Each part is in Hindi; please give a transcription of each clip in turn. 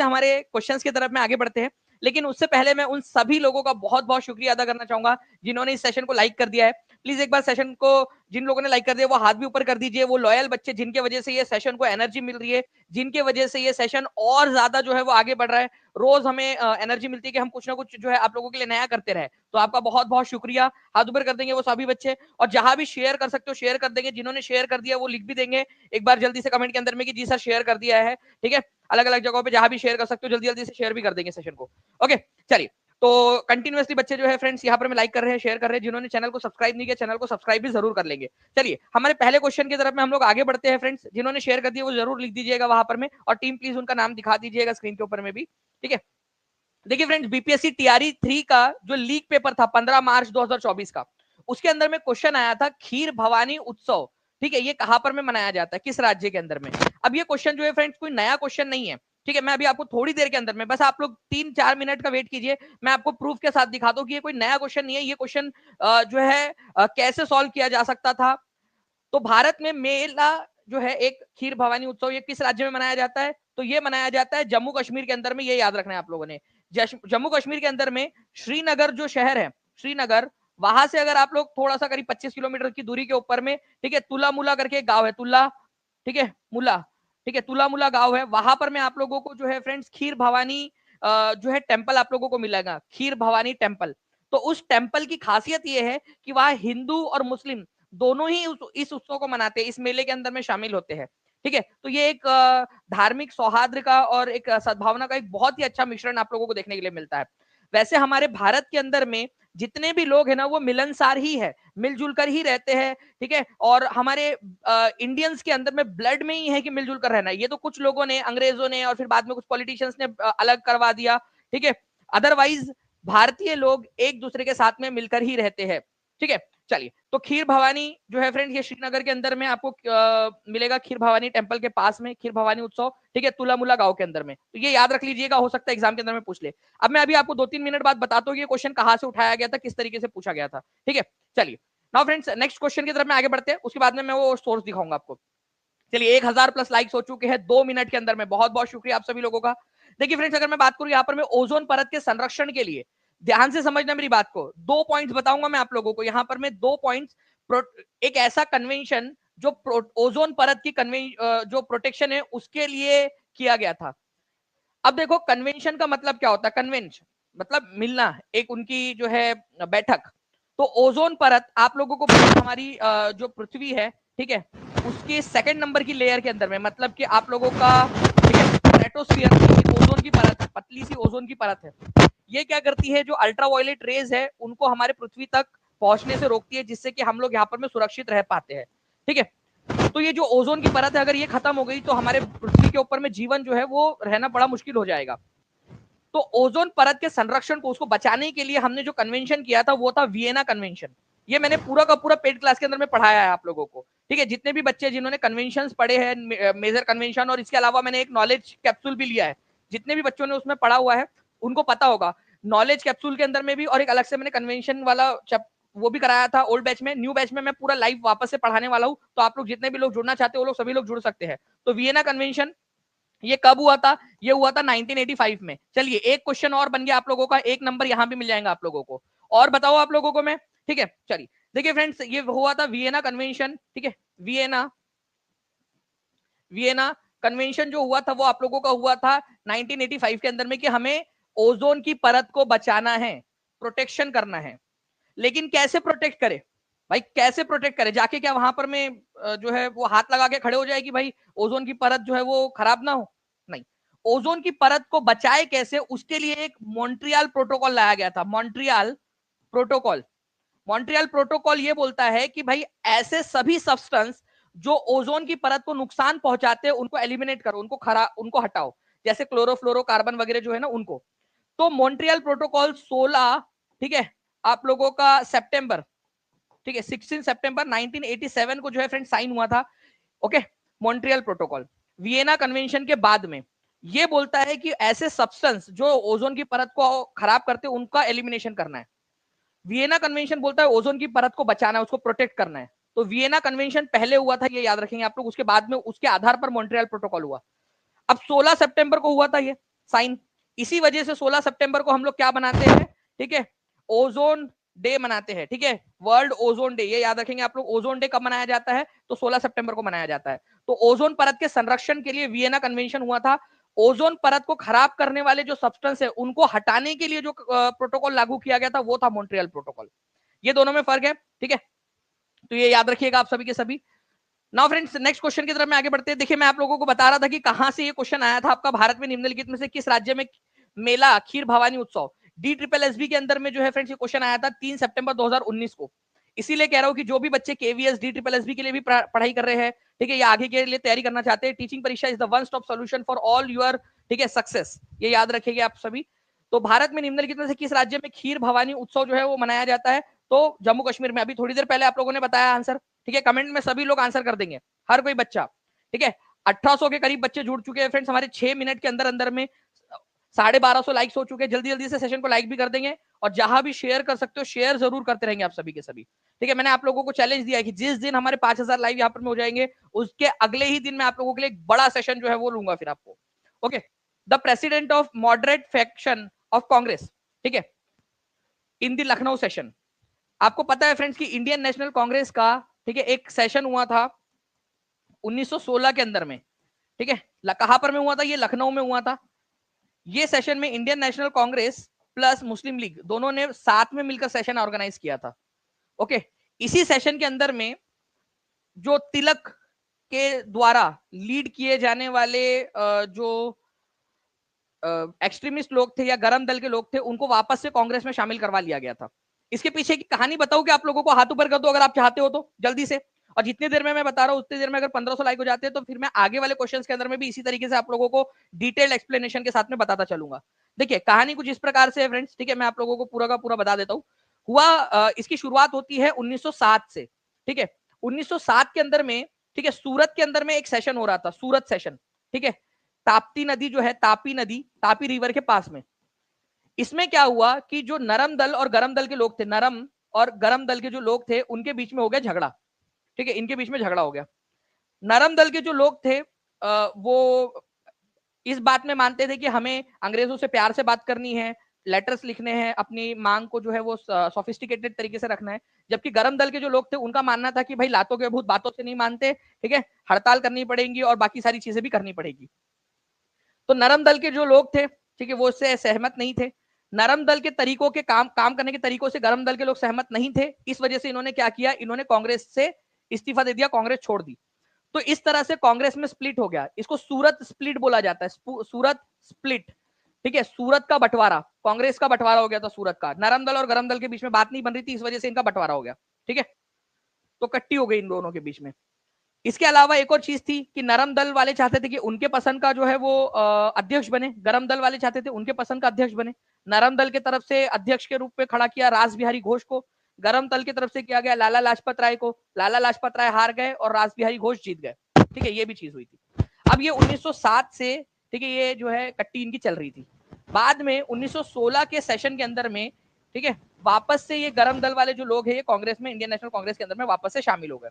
से हमारे क्वेश्चंस की तरफ में आगे बढ़ते हैं, लेकिन उससे पहले मैं उन सभी लोगों का बहुत बहुत शुक्रिया अदा करना चाहूंगा जिन्होंने इस सेशन को लाइक कर दिया है। प्लीज एक बार सेशन को जिन लोगों ने लाइक कर दिया वो हाथ भी ऊपर कर दीजिए, वो लॉयल बच्चे जिनके वजह से ये सेशन को एनर्जी मिल रही है, जिनके वजह से ये सेशन और ज्यादा जो है वो आगे बढ़ रहा है। रोज हमें एनर्जी मिलती है कि हम कुछ ना कुछ जो है आप लोगों के लिए नया करते रहे। तो आपका बहुत बहुत शुक्रिया। हाथ ऊपर कर देंगे वो सभी बच्चे, और जहां भी शेयर कर सकते हो शेयर कर देंगे। जिन्होंने शेयर कर दिया वो लिख भी देंगे एक बार जल्दी से कमेंट के अंदर में कि जी सर शेयर कर दिया है। ठीक है, अलग अलग जगहों पे जहां भी शेयर कर सकते हो जल्दी जल्दी से शेयर भी कर देंगे सेशन को। ओके चलिए, तो कंटिन्यूअसली बच्चे जो है फ्रेंड्स यहाँ पर मैं लाइक कर रहे हैं, शेयर कर रहे हैं। जिन्होंने चैनल को सब्सक्राइब नहीं किया चैनल को सब्सक्राइब भी जरूर कर लेंगे। चलिए हमारे पहले क्वेश्चन की तरफ में हम लोग आगे बढ़ते हैं फ्रेंड्स। जिन्होंने शेयर कर दिया वो जरूर लिख दीजिएगा वहां पर में, और टीम प्लीज उनका नाम दिखा दीजिएगा स्क्रीन के ऊपर में भी। ठीक है, देखिए फ्रेंड्स, बीपीएससी टीआरई 3 का जो लीक पेपर था 15 मार्च 2024 का, उसके अंदर में क्वेश्चन आया था खीर भवानी उत्सव, ठीक है, ये कहां पर में मनाया जाता है, किस राज्य के अंदर में। अब ये क्वेश्चन जो है फ्रेंड्स कोई नया क्वेश्चन नहीं है। ठीक है, मैं अभी आपको थोड़ी देर के अंदर में, बस आप लोग 3-4 मिनट का वेट कीजिए, मैं आपको प्रूफ के साथ दिखाता हूं कि ये कोई नया क्वेश्चन नहीं है। ये क्वेश्चन जो है कैसे सॉल्व किया जा सकता था। तो भारत में मेला जो है एक खीर भवानी उत्सव, ये किस राज्य में मनाया जाता है, तो ये मनाया जाता है जम्मू कश्मीर के अंदर में। ये याद रखना है आप लोगों ने, जम्मू कश्मीर के अंदर में श्रीनगर जो शहर है, श्रीनगर, वहां से अगर आप लोग थोड़ा सा करीब 25 किलोमीटर की दूरी के ऊपर में, ठीक है, तुला मुला करके एक गांव है, तुला, ठीक है, मुला, ठीक है, तुला मुला गांव है, वहां पर में आप लोगों को जो है फ्रेंड्स खीर भवानी जो है टेम्पल आप लोगों को मिलेगा, खीर भवानी टेम्पल। तो उस टेम्पल की खासियत ये है कि वहां हिंदू और मुस्लिम दोनों ही इस उत्सव को मनाते हैं, इस मेले के अंदर में शामिल होते हैं। ठीक है, तो ये एक धार्मिक सौहार्द का और एक सद्भावना का एक बहुत ही अच्छा मिश्रण आप लोगों को देखने के लिए मिलता है। वैसे हमारे भारत के अंदर में जितने भी लोग हैं ना वो मिलनसार ही है, मिलजुल कर ही रहते हैं। ठीक है, और हमारे इंडियंस के अंदर में ब्लड में ही है कि मिलजुल कर रहना। ये तो कुछ लोगों ने, अंग्रेजों ने और फिर बाद में कुछ पॉलिटिशियंस ने अलग करवा दिया। ठीक है, अदरवाइज भारतीय लोग एक दूसरे के साथ में मिलकर ही रहते हैं। ठीक है, चलिए, तो खीर भवानी जो है फ्रेंड ये श्रीनगर के अंदर में आपको मिलेगा, खीर भवानी टेम्पल के पास में खीर भवानी उत्सव। ठीक है, तुलामुला गांव के अंदर में। तो ये याद रख लीजिएगा, हो सकता है एग्जाम के अंदर में पूछ ले। अब मैं अभी आपको 2-3 मिनट बाद बताता हूँ ये क्वेश्चन कहां से उठाया गया था, किस तरीके से पूछा गया था। ठीक है, चलिए नाउ फ्रेंड्स नेक्स्ट क्वेश्चन की तरफ में आगे बढ़ते हैं, उसके बाद में मैं वो सोर्स दिखाऊंगा आपको। चलिए 1000 प्लस लाइक्स हो चुके हैं 2 मिनट के अंदर में, बहुत बहुत शुक्रिया आप सभी लोगों का। देखिए फ्रेंड्स, अगर मैं बात करूं यहाँ पर मैं ओजोन परत के संरक्षण के लिए, ध्यान से समझना मेरी बात को, 2 पॉइंट्स बताऊंगा मैं आप लोगों को यहाँ पर मैं 2 पॉइंट्स। एक ऐसा कन्वेंशन जो ओजोन परत की जो प्रोटेक्शन है उसके लिए किया गया था। अब देखो कन्वेंशन का मतलब क्या होता है, कन्वेंशन मतलब मिलना, एक उनकी जो है बैठक। तो ओजोन परत आप लोगों को हमारी जो पृथ्वी है, ठीक है, उसके सेकंड नंबर की लेयर के अंदर में, मतलब कि आप लोगों का, ठीक है, स्ट्रेटोस्फीयर ओजोन की परत है, पतली सी ओजोन की परत है। ये क्या करती है, जो अल्ट्रावायलेट रेज है उनको हमारे पृथ्वी तक पहुंचने से रोकती है, जिससे कि हम लोग यहाँ पर में सुरक्षित रह पाते हैं। ठीक है, तो ये जो ओजोन की परत है अगर ये खत्म हो गई तो हमारे पृथ्वी के ऊपर में जीवन जो है वो रहना बड़ा मुश्किल हो जाएगा। तो ओजोन परत के संरक्षण को, उसको बचाने के लिए हमने जो कन्वेंशन किया था वो था वियना कन्वेंशन। ये मैंने पूरा का पूरा पेड क्लास के अंदर में पढ़ाया है आप लोगों को। ठीक है, जितने भी बच्चे जिन्होंने कन्वेंशन पढ़े हैं, मेजर कन्वेंशन, और इसके अलावा मैंने एक नॉलेज कैप्सूल भी लिया है, जितने भी बच्चों ने उसमें पढ़ा हुआ है उनको पता होगा। नॉलेज कैप्सूल के अंदर में भी और एक अलग से मैंने कन्वेंशन वाला वो भी कराया था ओल्ड बैच में। न्यू बैच में मैं पूरा लाइव वापस से पढ़ाने वाला हूँ, तो आप लोग जितने भी लोग जुड़ना चाहते हो वो लोग सभी लोग जुड़ सकते हैं। तो वियना कन्वेंशन ये कब हुआ था, ये हुआ था 1985 में। चलिए एक क्वेश्चन और बन गया आप लोगों का, एक नंबर यहां भी मिल जाएगा आप लोगों को। और बताओ आप लोगों को मैं, ठीक है, चलिए देखिए फ्रेंड्स, ये हुआ था वियना कन्वेंशन। ठीक है, वियना वियना कन्वेंशन जो हुआ था वो आप लोगों का हुआ था 1985 के अंदर में, कि हमें ओजोन की परत को बचाना है, प्रोटेक्शन करना है। लेकिन कैसे प्रोटेक्ट करे भाई, कैसे प्रोटेक्ट करे, जाके क्या वहां पर में जो है वो हाथ लगा के खड़े हो जाएगी भाई ओजोन की परत जो है वो खराब ना हो? नहीं, ओजोन की परत को बचाए कैसे, उसके लिए एक मॉन्ट्रियल प्रोटोकॉल लाया गया था। मॉन्ट्रियल प्रोटोकॉल, मॉन्ट्रियल प्रोटोकॉल ये बोलता है कि भाई ऐसे सभी सब्सटेंस जो ओजोन की परत को नुकसान पहुंचाते हैं उनको एलिमिनेट करो, उनको हटाओ, जैसे क्लोरोफ्लोरोकार्बन वगैरह जो है ना उनको। तो मॉन्ट्रियल प्रोटोकॉल 16, ठीक है, आप लोगों का सितंबर, ठीक है, 16 सितंबर 1987 को जो है फ्रेंड साइन हुआ था। Okay, Montreal protocol Vienna convention के बाद में ये बोलता है कि ऐसे सब्सटेंस जो ओजोन की परत को खराब करते हैं उनका एलिमिनेशन करना है। वियना कन्वेंशन बोलता है ओजोन की परत को बचाना है, उसको प्रोटेक्ट करना है। तो वियना कन्वेंशन पहले हुआ था, ये याद रखेंगे आप लोग, उसके बाद में उसके आधार पर मॉन्ट्रियल प्रोटोकॉल हुआ। अब 16 सितंबर को हुआ था ये, साइन। इसी वजह से 16 सितंबर को हम लोग क्या बनाते हैं, ठीक है, ओजोन डे मनाते हैं, ठीक है, वर्ल्ड ओजोन डे। ये याद रखेंगे आप लोग, ओजोन डे कब मनाया जाता है, तो 16 सितंबर को मनाया जाता है। तो ओजोन परत के संरक्षण के लिए वियना कन्वेंशन हुआ था। ओजोन परत को खराब करने वाले जो सब्सटेंस है उनको हटाने के लिए जो प्रोटोकॉल लागू किया गया था वो था मॉन्ट्रियल प्रोटोकॉल। ये दोनों में फर्क है, ठीक है, तो ये याद रखिएगा आप सभी के सभी। नाउ फ्रेंड्स, नेक्स्ट क्वेश्चन की तरफ में आगे बढ़ते हैं। देखिए, मैं आप लोगों को बता रहा था कि कहां से ये क्वेश्चन आया था आपका, भारत में निम्नलिखित में से किस राज्य में मेला खीर भवानी उत्सव, DSSB के अंदर में जो है फ्रेंड्स ये क्वेश्चन आया था 3 सितंबर 2019 को। इसीलिए कह रहा हूं कि जो भी बच्चे केवीएस DSSB के लिए भी पढ़ाई कर रहे हैं, ठीक है, या आगे के लिए तैयारी करना चाहते हैं, टीचिंग परीक्षा is the one stop solution for all your, ठीक है, सक्सेस। ये याद रखिएगा आप सभी। तो भारत में निम्नलिखित में से किस राज्य में खीर भवानी उत्सव जो है वो मनाया जाता है, तो जम्मू कश्मीर में। अभी थोड़ी देर पहले आप लोगों ने बताया आंसर, ठीक है, कमेंट में सभी लोग आंसर कर देंगे, हर कोई बच्चा, ठीक है। 1800 के करीब बच्चे जुड़ चुके हैं फ्रेंड्स हमारे 6 मिनट के अंदर अंदर में। 1250 लाइक्स हो चुके हैं, जल्दी जल्दी से सेशन को लाइक भी कर देंगे, और जहां भी शेयर कर सकते हो शेयर जरूर करते रहेंगे आप सभी के सभी, ठीक है। मैंने आप लोगों को चैलेंज दिया है कि जिस दिन हमारे 5000 लाइव यहाँ पर में हो जाएंगे, उसके अगले ही दिन मैं आप लोगों के लिए एक बड़ा सेशन जो है वो लूंगा फिर आपको। Okay, the president of moderate faction of Congress, ठीक है, इन द लखनऊ सेशन। आपको पता है फ्रेंड्स कि इंडियन नेशनल कांग्रेस का, ठीक है, एक सेशन हुआ था 1916 के अंदर में, ठीक है, कहां पर में हुआ था, ये लखनऊ में हुआ था। ये सेशन में इंडियन नेशनल कांग्रेस प्लस मुस्लिम लीग दोनों ने साथ में मिलकर सेशन ऑर्गेनाइज किया था। ओके, इसी सेशन के अंदर में जो तिलक के द्वारा लीड किए जाने वाले जो एक्सट्रीमिस्ट लोग थे या गरम दल के लोग थे, उनको वापस से कांग्रेस में शामिल करवा लिया गया था। इसके पीछे की कहानी बताऊं कि आप लोगों को, हाथ ऊपर कर दो अगर आप चाहते हो तो जल्दी से। और जितनी देर में मैं बता रहा हूं उतनी देर में अगर 1500 लाइक हो जाते हैं तो फिर मैं आगे वाले क्वेश्चंस के अंदर में भी इसी तरीके से आप लोगों को डिटेल्ड एक्सप्लेनेशन के साथ में बताता चलूंगा। देखिए, कहानी कुछ इस प्रकार से है फ्रेंड्स, ठीक है, मैं आप लोगों को पूरा का पूरा बता देता हूं। हुआ इसकी शुरुआत होती है 1907 से, ठीक है। 1907 के अंदर में, ठीक है, सूरत के अंदर में एक सेशन हो रहा था, सूरत सेशन, ठीक है। ताप्ती नदी जो है, तापी नदी, तापी रिवर के पास में। इसमें क्या हुआ कि जो नरम दल और गरम दल के लोग थे, नरम और गरम दल के जो लोग थे उनके बीच में हो गया झगड़ा, ठीक है, इनके बीच में झगड़ा हो गया। नरम दल के जो लोग थे वो इस बात में मानते थे कि हमें अंग्रेजों से प्यार से बात करनी है, लेटर्स लिखने हैं, अपनी मांग को जो है वो सोफिस्टिकेटेड तरीके से रखना है। जबकि गरम दल के जो लोग थे उनका मानना था कि भाई लातों के भूत बातों से नहीं मानते, ठीक है, हड़ताल करनी पड़ेगी और बाकी सारी चीजें भी करनी पड़ेगी। तो नरम दल के जो लोग थे, ठीक है, वो इससे सहमत नहीं थे। नरम दल के तरीकों के काम करने के तरीकों से गरम दल के लोग सहमत नहीं थे। इस वजह से इन्होंने क्या किया, इन्होंने कांग्रेस से इस्तीफा दे दिया, कांग्रेस छोड़ दी। तो इस तरह से कांग्रेस में स्प्लिट हो गया। इसको सूरत स्प्लिट बोला जाता है, सूरत स्प्लिट, ठीक है, सूरत का बंटवारा, कांग्रेस का बंटवारा हो गया था सूरत का। नरम दल और गरम दल के बीच में बात नहीं बन रही थी, इस वजह से इनका बंटवारा हो गया, ठीक है। तो कट्टी हो गई इन दोनों के बीच में। इसके अलावा एक और चीज थी कि नरम दल वाले चाहते थे कि उनके पसंद का जो है वो अध्यक्ष बने, गरम दल वाले चाहते थे उनके पसंद का अध्यक्ष बने। नरम दल की तरफ से अध्यक्ष के रूप में खड़ा किया रास बिहारी घोष को, गरम दल की तरफ से किया गया लाला लाजपत राय को। लाला लाजपत राय हार गए और रास बिहारी घोष जीत गए, ठीक है, ये भी चीज हुई थी। अब ये 1907 से, ठीक है, ये जो है कट्टी इनकी चल रही थी। बाद में 1916 के सेशन के अंदर में, ठीक है, वापस से ये गरम दल वाले जो लोग हैं ये कांग्रेस में, इंडियन नेशनल कांग्रेस के अंदर में वापस से शामिल हो गए।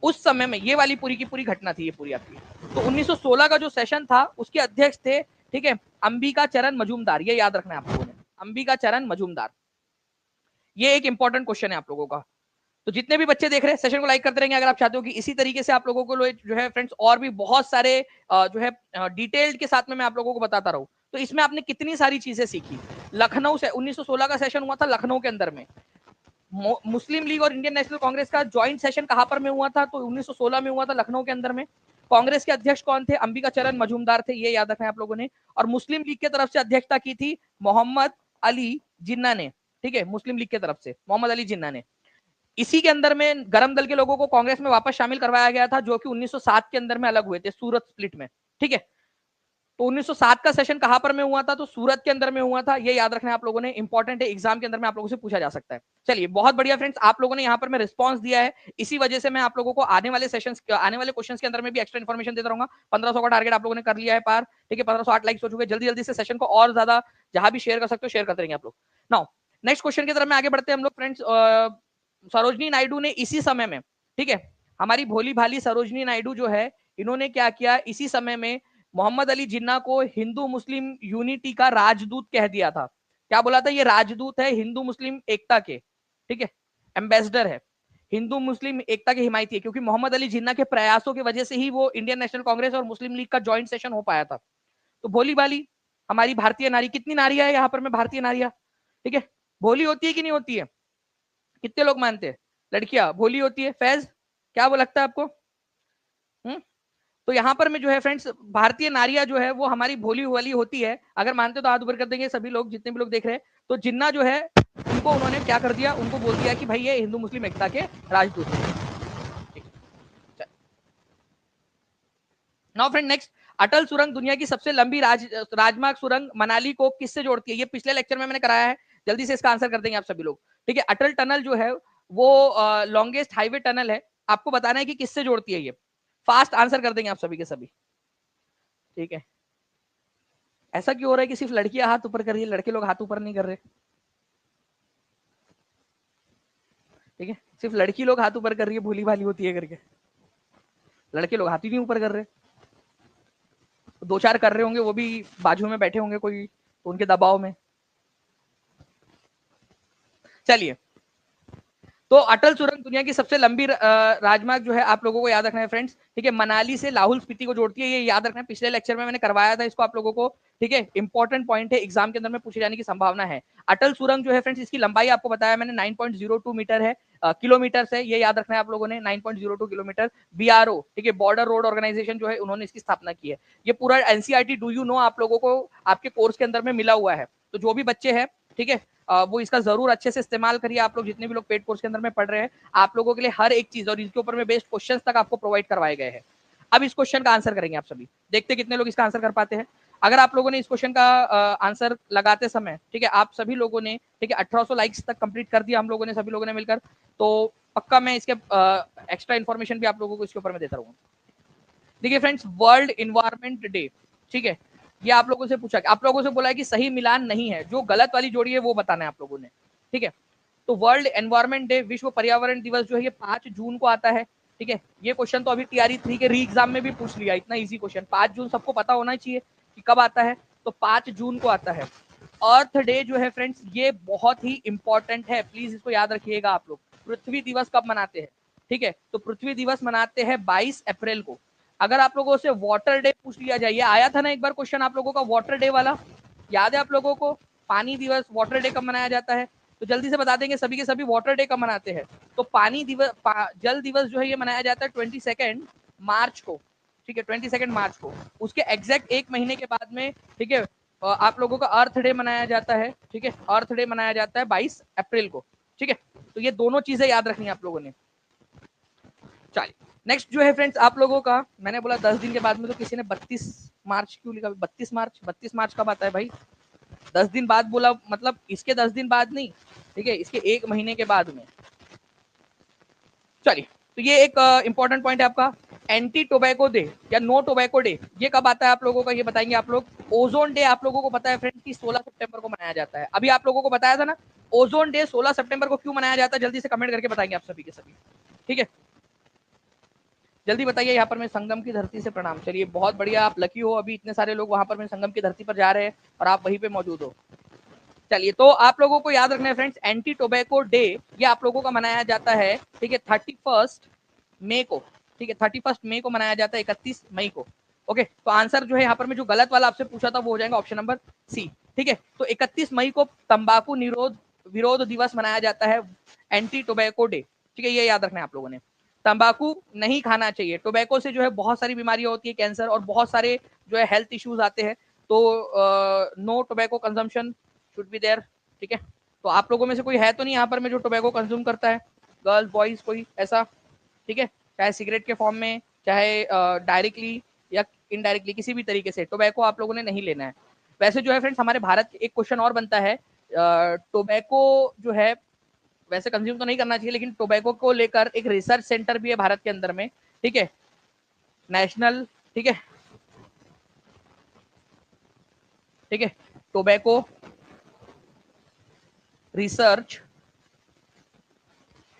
उस समय में ये वाली पूरी की पूरी घटना थी, ये पूरी आपकी। तो 1916 का जो सेशन था उसके अध्यक्ष थे, ठीक है, अंबिका चरण मजूमदार। ये याद रखना है आप लोगों ने, अंबिका चरण मजूमदार। ये एक इंपॉर्टेंट क्वेश्चन है आप लोगों का। तो जितने भी बच्चे देख रहे हैं सेशन को लाइक करते रहेंगे अगर आप चाहते हो कि इसी तरीके से आप लोगों को जो है फ्रेंड्स और भी बहुत सारे जो है डिटेल्ड के साथ में मैं आप लोगों को बताता रहूं। तो इसमें आपने कितनी सारी चीजें सीखी। लखनऊ से 1916 का सेशन हुआ था लखनऊ के अंदर में। मुस्लिम लीग और इंडियन नेशनल कांग्रेस का ज्वाइंट सेशन कहां पर में हुआ था, तो 1916 में हुआ था लखनऊ के अंदर में। कांग्रेस के अध्यक्ष कौन थे, अंबिका चरण मजूमदार थे, ये याद रखना है आप लोगों ने। और मुस्लिम लीग की तरफ से अध्यक्षता की थी मोहम्मद अली जिन्ना ने, ठीक है, मुस्लिम लीग की तरफ से मोहम्मद अली जिन्ना ने। इसी के अंदर में गरम दल के लोगों को कांग्रेस में वापस शामिल करवाया गया था, जो कि 1907 के अंदर में अलग हुए थे सूरत स्प्लिट में, ठीक है। तो 1907 का सेशन कहां पर में हुआ था, तो सूरत के अंदर में हुआ था। ये याद रखना है आप लोगों ने, इंपॉर्टेंट है, एग्जाम के अंदर में आप लोगों से पूछा जा सकता है। चलिए, बहुत बढ़िया फ्रेंड्स, आप लोगों ने यहाँ पर मैं रिस्पांस दिया है, इसी वजह से मैं आप लोगों को आने वाले सेशंस, आने वाले क्वेश्चंस के अंदर में भी एक्स्ट्रा इन्फॉर्मेशन देता रहूंगा। 1500 का टारगेट आप लोगों ने कर लिया है पार, ठीक है, 1508 लाइक्स हो चुके हैं। जल्दी जल्दी से सेशन को और ज्यादा जहां भी शेयर कर सकते हो शेयर करते रहेंगे आप लोग। नाउ नेक्स्ट क्वेश्चन की तरफ में आगे बढ़ते हैं हम लोग फ्रेंड्स। सरोजनी नायडू ने इसी समय में, ठीक है, हमारी भोली भाली सरोजनी नायडू जो है, इन्होंने क्या किया, इसी समय में मोहम्मद अली जिन्ना को हिंदू मुस्लिम यूनिटी का राजदूत कह दिया था। क्या बोला था? ये राजदूत है हिंदू मुस्लिम एकता के, ठीक है, एम्बेसडर है, हिंदू मुस्लिम एकता के हिमायती है, क्योंकि मोहम्मद अली जिन्ना के प्रयासों की वजह से ही वो इंडियन नेशनल कांग्रेस और मुस्लिम लीग का ज्वाइंट सेशन हो पाया था। तो भोली भाली हमारी भारतीय नारी, कितनी नारियां है यहाँ पर में भारतीय नारियां, ठीक है, भोली होती है कि नहीं होती है? कितने लोग मानते हैं लड़कियां भोली होती है? फैज, क्या वो लगता है आपको? तो यहाँ पर में जो है फ्रेंड्स, भारतीय नारियां जो है वो हमारी भोली वाली होती है। अगर मानते तो हाथ ऊपर कर देंगे सभी लोग, जितने भी लोग देख रहे हैं। तो जिन्ना जो है उनको उन्होंने क्या कर दिया, उनको बोल दिया कि भाई ये हिंदू मुस्लिम एकता के राजदूत है। नाउ फ्रेंड नेक्स्ट, अटल सुरंग दुनिया की सबसे लंबी राजमार्ग सुरंग मनाली को किससे जोड़ती है? ये पिछले लेक्चर में मैंने कराया है, जल्दी से इसका आंसर कर देंगे आप सभी लोग, ठीक है। अटल टनल जो है वो लॉन्गेस्ट हाईवे टनल है, आपको बताना है कि किससे जोड़ती है ये। फास्ट आंसर कर देंगे आप सभी के सभी, ठीक है। ऐसा क्यों हो रहा है कि सिर्फ लड़कियां हाथ ऊपर कर रही है, लड़के लोग हाथ ऊपर नहीं कर रहे, ठीक है, सिर्फ लड़की लोग हाथ ऊपर कर रही है, भूली भाली होती है करके, लड़के लोग हाथ ही नहीं ऊपर कर रहे। दो चार कर रहे होंगे, वो भी बाजू में बैठे होंगे कोई, तो उनके दबाव में। चलिए, तो अटल सुरंग दुनिया की सबसे लंबी राजमार्ग जो है आप लोगों को याद रखना है फ्रेंड्स, ठीक है, मनाली से लाहौल स्पीति को जोड़ती है, ये याद रखना है, पिछले लेक्चर में मैंने करवाया था इसको आप लोगों को, ठीक है, इंपॉर्टेंट पॉइंट है, एग्जाम के अंदर में पूछे जाने की संभावना है। अटल सुरंग जो है फ्रेंड्स, इसकी लंबाई आपको बताया मैंने 9.02 मीटर है, किलोमीटर है, ये याद रखना है आप लोगों ने, 9.02 किलोमीटर। बीआरओ, ठीक है, बॉर्डर रोड ऑर्गेनाइजेशन जो है उन्होंने इसकी स्थापना की है। ये पूरा एनसीईआरटी डू यू नो आप लोगों को आपके कोर्स के अंदर में मिला हुआ है, तो जो भी बच्चे हैं, ठीक है, वो इसका जरूर अच्छे से इस्तेमाल करिए। आप लोग जितने भी लोग पेड कोर्स के अंदर में पढ़ रहे हैं, आप लोगों के लिए हर एक चीज और इसके ऊपर में बेस्ड क्वेश्चन तक आपको प्रोवाइड करवाए गए हैं। अब इस क्वेश्चन का आंसर करेंगे आप सभी, देखते कितने लोग इसका आंसर कर पाते हैं। अगर आप लोगों ने इस क्वेश्चन का आंसर लगाते समय, ठीक है, आप सभी लोगों ने, ठीक है, 1800 लाइक्स तक कंप्लीट कर दिया हम लोगों ने, सभी लोगों ने मिलकर, तो पक्का मैं इसके एक्स्ट्रा इन्फॉर्मेशन भी आप लोगों को इसके ऊपर में देता रहूंगा। देखिए फ्रेंड्स, वर्ल्ड इन्वायरमेंट डे, ठीक है, ये आप लोगों से पूछा, आप लोगों से बोला है कि सही मिलान नहीं है, जो गलत वाली जोड़ी है वो बताना है आप लोगों ने, ठीक है। तो वर्ल्ड एनवायरमेंट डे, विश्व पर्यावरण दिवस जो है ये 5 जून को आता है, ठीक है। ये क्वेश्चन तो अभी टीआरई 3 के री एग्जाम में भी पूछ लिया, इतना इजी क्वेश्चन, 5 जून सबको पता होना चाहिए कि कब आता है, तो 5 जून को आता है। अर्थ डे जो है फ्रेंड्स, ये बहुत ही इंपॉर्टेंट है, प्लीज इसको याद रखिएगा आप लोग। पृथ्वी दिवस कब मनाते हैं, ठीक है, तो पृथ्वी दिवस मनाते हैं 22 अप्रैल को। अगर आप लोगों से वाटर डे पूछ लिया जाए, आया था ना एक बार क्वेश्चन आप लोगों का वाटर डे वाला, याद है आप लोगों को? पानी दिवस, वाटर डे कब मनाया जाता है? तो जल्दी से बता देंगे सभी के सभी, वाटर डे कब मनाते हैं? तो पानी दिवस, जल दिवस जो है ये मनाया जाता है 22 मार्च को, ठीक है, 22 मार्च को। उसके एग्जैक्ट एक महीने के बाद में, ठीक है, आप लोगों का अर्थ डे मनाया जाता है, ठीक है, अर्थ डे मनाया जाता है 22 अप्रैल को, ठीक है। तो ये दोनों चीजें याद रखनी है आप लोगों ने। चलिए, नेक्स्ट जो है फ्रेंड्स आप लोगों का, मैंने बोला 10 दिन के बाद में, तो किसी ने 32 मार्च क्यों लिखा? 32 मार्च, 32 मार्च कब आता है भाई? 10 दिन बाद बोला, मतलब इसके 10 दिन बाद नहीं, ठीक है, इसके एक महीने के बाद में। चलिए, तो ये एक इंपॉर्टेंट पॉइंट है आपका। एंटी टोबैको डे या नो टोबैको डे, ये कब आता है आप लोगों का, ये बताएंगे आप लोग। ओजोन डे आप लोगों को पता है फ्रेंड कि 16 सितंबर को मनाया जाता है, अभी आप लोगों को बताया था ना। ओजोन डे 16 सितंबर को क्यों मनाया जाता है, जल्दी से कमेंट करके बताएंगे आप सभी के सभी, ठीक है, जल्दी बताइए। यहाँ पर मैं संगम की धरती से प्रणाम, चलिए बहुत बढ़िया, आप लकी हो, अभी इतने सारे लोग वहां पर मैं संगम की धरती पर जा रहे हैं और आप वहीं पे मौजूद हो। चलिए, तो आप लोगों को याद रखना है फ्रेंड्स, एंटी टोबैको डे ये आप लोगों का मनाया जाता है, ठीक है, 31 मई को, ठीक है, 31 मई को मनाया जाता है, 31 मई को। ओके, तो आंसर जो है यहाँ पर मैं जो गलत वाला आपसे पूछा था वो हो जाएगा ऑप्शन नंबर सी, ठीक है। तो 31 मई को तंबाकू निरोध विरोध दिवस मनाया जाता है, एंटी टोबैको डे, ठीक है, ये याद रखना है आप लोगों ने। तंबाकू नहीं खाना चाहिए, टोबैको से जो है बहुत सारी बीमारियां होती है, कैंसर और बहुत सारे जो है हेल्थ इश्यूज आते हैं, तो no tobacco consumption should be there, ठीक है। तो आप लोगों में से कोई है तो नहीं यहाँ पर में जो टोबैको कंज्यूम करता है, गर्ल्स बॉयज कोई ऐसा, ठीक है, चाहे सिगरेट के फॉर्म में, चाहे डायरेक्टली या इनडायरेक्टली, किसी भी तरीके से टोबैको आप लोगों ने नहीं लेना है। वैसे जो है फ्रेंड्स, हमारे भारत एक क्वेश्चन और बनता है, टोबैको जो है वैसे कंज्यूम तो नहीं करना चाहिए, लेकिन टोबैको को लेकर एक रिसर्च सेंटर भी है भारत के अंदर में, ठीक है, नेशनल, ठीक है, ठीक है, टोबैको रिसर्च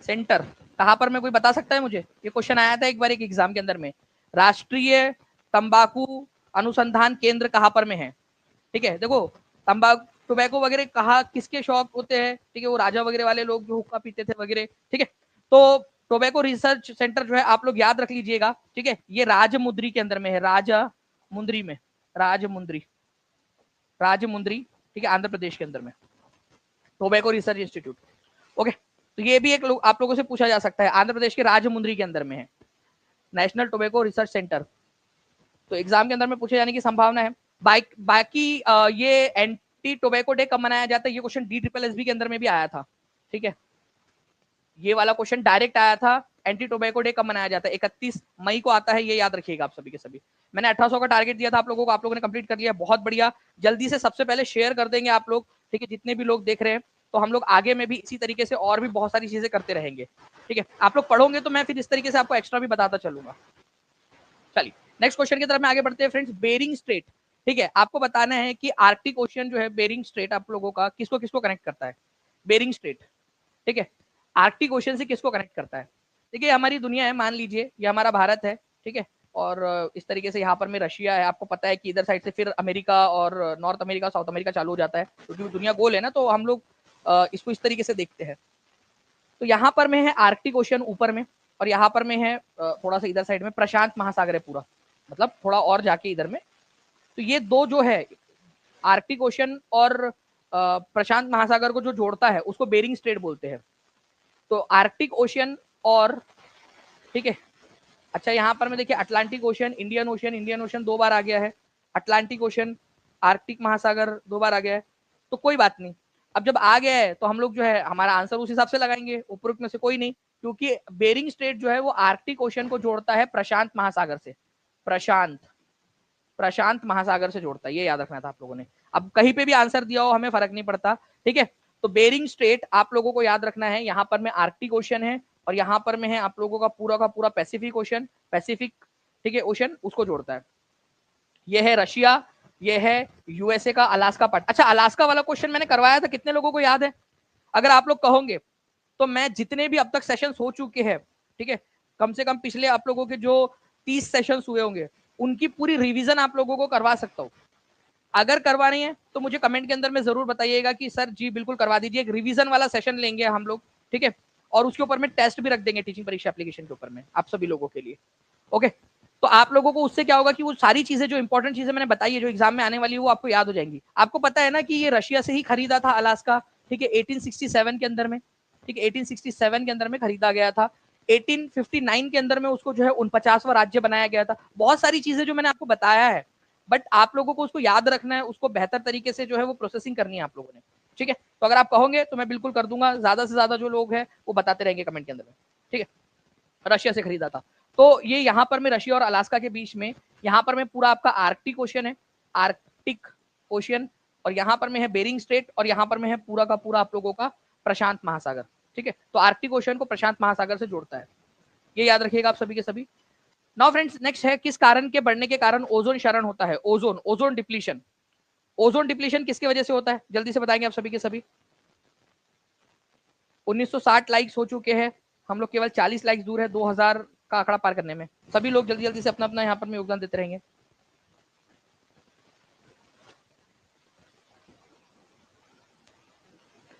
सेंटर कहां पर, मैं कोई बता सकता है मुझे? ये क्वेश्चन आया था एक बार एक एग्जाम के अंदर में, राष्ट्रीय तंबाकू अनुसंधान केंद्र कहाँ पर में है? ठीक है, देखो तंबाकू टोबैको वगैरह कहा किसके शौक होते हैं? ठीक है, वो राजा वगैरह वाले लोग जो हुक्का पीते थे वगैरह। ठीक है, तो टोबैको रिसर्च सेंटर जो है आप लोग याद रख लीजिएगा। ठीक है, ये राजमुंद्री के अंदर में है, राजमुंद्री में, राजमुंद्री, राजमुंद्री, ठीक है, आंध्र प्रदेश के अंदर में टोबैको रिसर्च इंस्टीट्यूट। ओके, तो ये भी एक आप लोगों से पूछा जा सकता है, आंध्र प्रदेश के राजमुंद्री के अंदर में है नेशनल टोबैको रिसर्च सेंटर, तो एग्जाम के अंदर में पूछे जाने की संभावना है। बाकी ये एंटी टोबैको डे कब मनाया जाता है? ये क्वेश्चन DSSB के अंदर में भी आया था। ठीक है, ये वाला क्वेश्चन डायरेक्ट आया था, एंटी टोबैको डे कब मनाया जाता है? 31 मई को आता है, ये याद रखिएगा आप सभी के सभी। मैंने 1800 का टारगेट दिया था आप लोगों को, आप लोगों ने कंप्लीट कर लिया, बहुत बढ़िया। जल्दी से सबसे पहले शेयर कर देंगे आप लोग, ठीक है, जितने भी लोग देख रहे हैं, तो हम लोग आगे में भी इसी तरीके से और भी बहुत सारी चीजें करते रहेंगे। ठीक है, आप लोग पढ़ोगे तो मैं फिर इस तरीके से आपको एक्स्ट्रा भी बताता चलूंगा। चलिए नेक्स्ट क्वेश्चन की तरफ में आगे बढ़ते हैं फ्रेंड्स। बेरिंग स्ट्रेट, ठीक है, आपको बताना है कि आर्कटिक ओशियन जो है, बेरिंग स्ट्रेट आप लोगों का किसको किसको कनेक्ट करता है? बेरिंग स्ट्रेट, ठीक है, आर्कटिक ओशियन से किसको कनेक्ट करता है? देखिए हमारी दुनिया है, मान लीजिए ये हमारा भारत है, ठीक है, और इस तरीके से यहाँ पर में रशिया है। आपको पता है कि इधर साइड से फिर अमेरिका और नॉर्थ अमेरिका, साउथ अमेरिका चालू हो जाता है, क्योंकि दुनिया गोल है ना, तो हम लोग इसको इस तरीके से देखते हैं। तो यहाँ पर में है आर्कटिक ओशियन ऊपर में, और यहाँ पर में है थोड़ा सा इधर साइड में प्रशांत महासागर है पूरा, मतलब थोड़ा और जाके इधर में। तो ये दो जो है आर्कटिक ओशियन और प्रशांत महासागर को जो जोड़ता है उसको बेरिंग स्ट्रेट बोलते हैं। तो आर्कटिक ओशियन और, ठीक है, अच्छा यहाँ पर मैं देखिए Atlantic ocean, Indian ocean, Indian ocean 2 बार आ गया है, अटलांटिक ओशियन, आर्कटिक महासागर 2 बार आ गया है, तो कोई बात नहीं। अब जब आ गया है तो हम लोग जो है हमारा आंसर उस हिसाब से लगाएंगे, उपरोक्त में से कोई नहीं, क्योंकि बेरिंग स्ट्रेट जो है वो आर्कटिक ओशियन को जोड़ता है प्रशांत महासागर से, प्रशांत महासागर से जोड़ता है, ये याद रखना था आप लोगों ने। अब कहीं पे भी आंसर दिया हो हमें फर्क नहीं पड़ता, ठीक है। तो बेरिंग स्ट्रेट आप लोगों को याद रखना है, यहाँ पर में आर्कटिक ओशियन है और यहाँ पर में है आप लोगों का पूरा पैसिफिक ओशियन, पैसिफिक, ठीक है, ओशियन उसको जोड़ता है। ये है रशिया, ये है यूएसए का अलास्का पार्ट। अच्छा, अलास्का वाला क्वेश्चन मैंने करवाया था, कितने लोगों को याद है? अगर आप लोग कहोगे तो मैं जितने भी अब तक सेशन हो चुके हैं, ठीक है, कम से कम पिछले आप लोगों के जो 30 सेशन हुए होंगे उनकी पूरी रिवीजन आप लोगों को करवा सकता हूँ। अगर करवानी है तो मुझे कमेंट के अंदर में जरूर बताइएगा कि सर जी बिल्कुल करवा दीजिए, एक रिवीजन वाला सेशन लेंगे हम लोग, ठीक है, और उसके ऊपर में टेस्ट भी रख देंगे टीचिंग परीक्षा एप्लीकेशन के ऊपर में आप सभी लोगों के लिए। ओके, तो आप लोगों को उससे क्या होगा कि वो सारी चीजें जो इंपॉर्टेंट चीजें मैंने बताई है जो एग्जाम में आने वाली है वो आपको याद हो जाएंगी। आपको पता है ना कि ये रशिया से ही खरीदा था अलास्का, ठीक है, 1867 के अंदर में, ठीक है, 1867 के अंदर में खरीदा गया था। 1859 के अंदर में उसको जो है 49वां राज्य बनाया गया था। बहुत सारी चीजें जो मैंने आपको बताया है, बट आप लोगों को उसको याद रखना है, उसको बेहतर तरीके से जो है वो प्रोसेसिंग करनी है आप लोगों ने, ठीक है। तो अगर आप कहोगे तो मैं बिल्कुल कर दूंगा, ज्यादा से ज्यादा जो लोग हैं वो बताते रहेंगे कमेंट के अंदर में, ठीक है। रशिया से खरीदा था, तो ये यहाँ पर में रशिया और अलास्का के बीच में, यहाँ पर में पूरा आपका आर्कटिक ओशियन है, आर्कटिक ओशियन, और यहाँ पर में है बेरिंग स्ट्रेट, और यहाँ पर में है पूरा का पूरा आप लोगों का प्रशांत महासागर, ठीक है। तो आर्कटिक ओशियन को प्रशांत महासागर से जोड़ता है, ये याद रखिएगा आप सभी के सभी। नाउ फ्रेंड्स नेक्स्ट है, किस कारण के बढ़ने के कारण ओजोन क्षरण होता है? ओजोन डिप्लीशन, ओजोन डिप्लीशन किसकी वजह से होता है? जल्दी से बताएंगे आप सभी के सभी। 1960 लाइक्स हो चुके हैं, हम लोग केवल 40 लाइक्स दूर है 2000 का आंकड़ा पार करने में। सभी लोग जल्दी जल्दी से अपना अपना यहाँ पर में योगदान देते रहेंगे।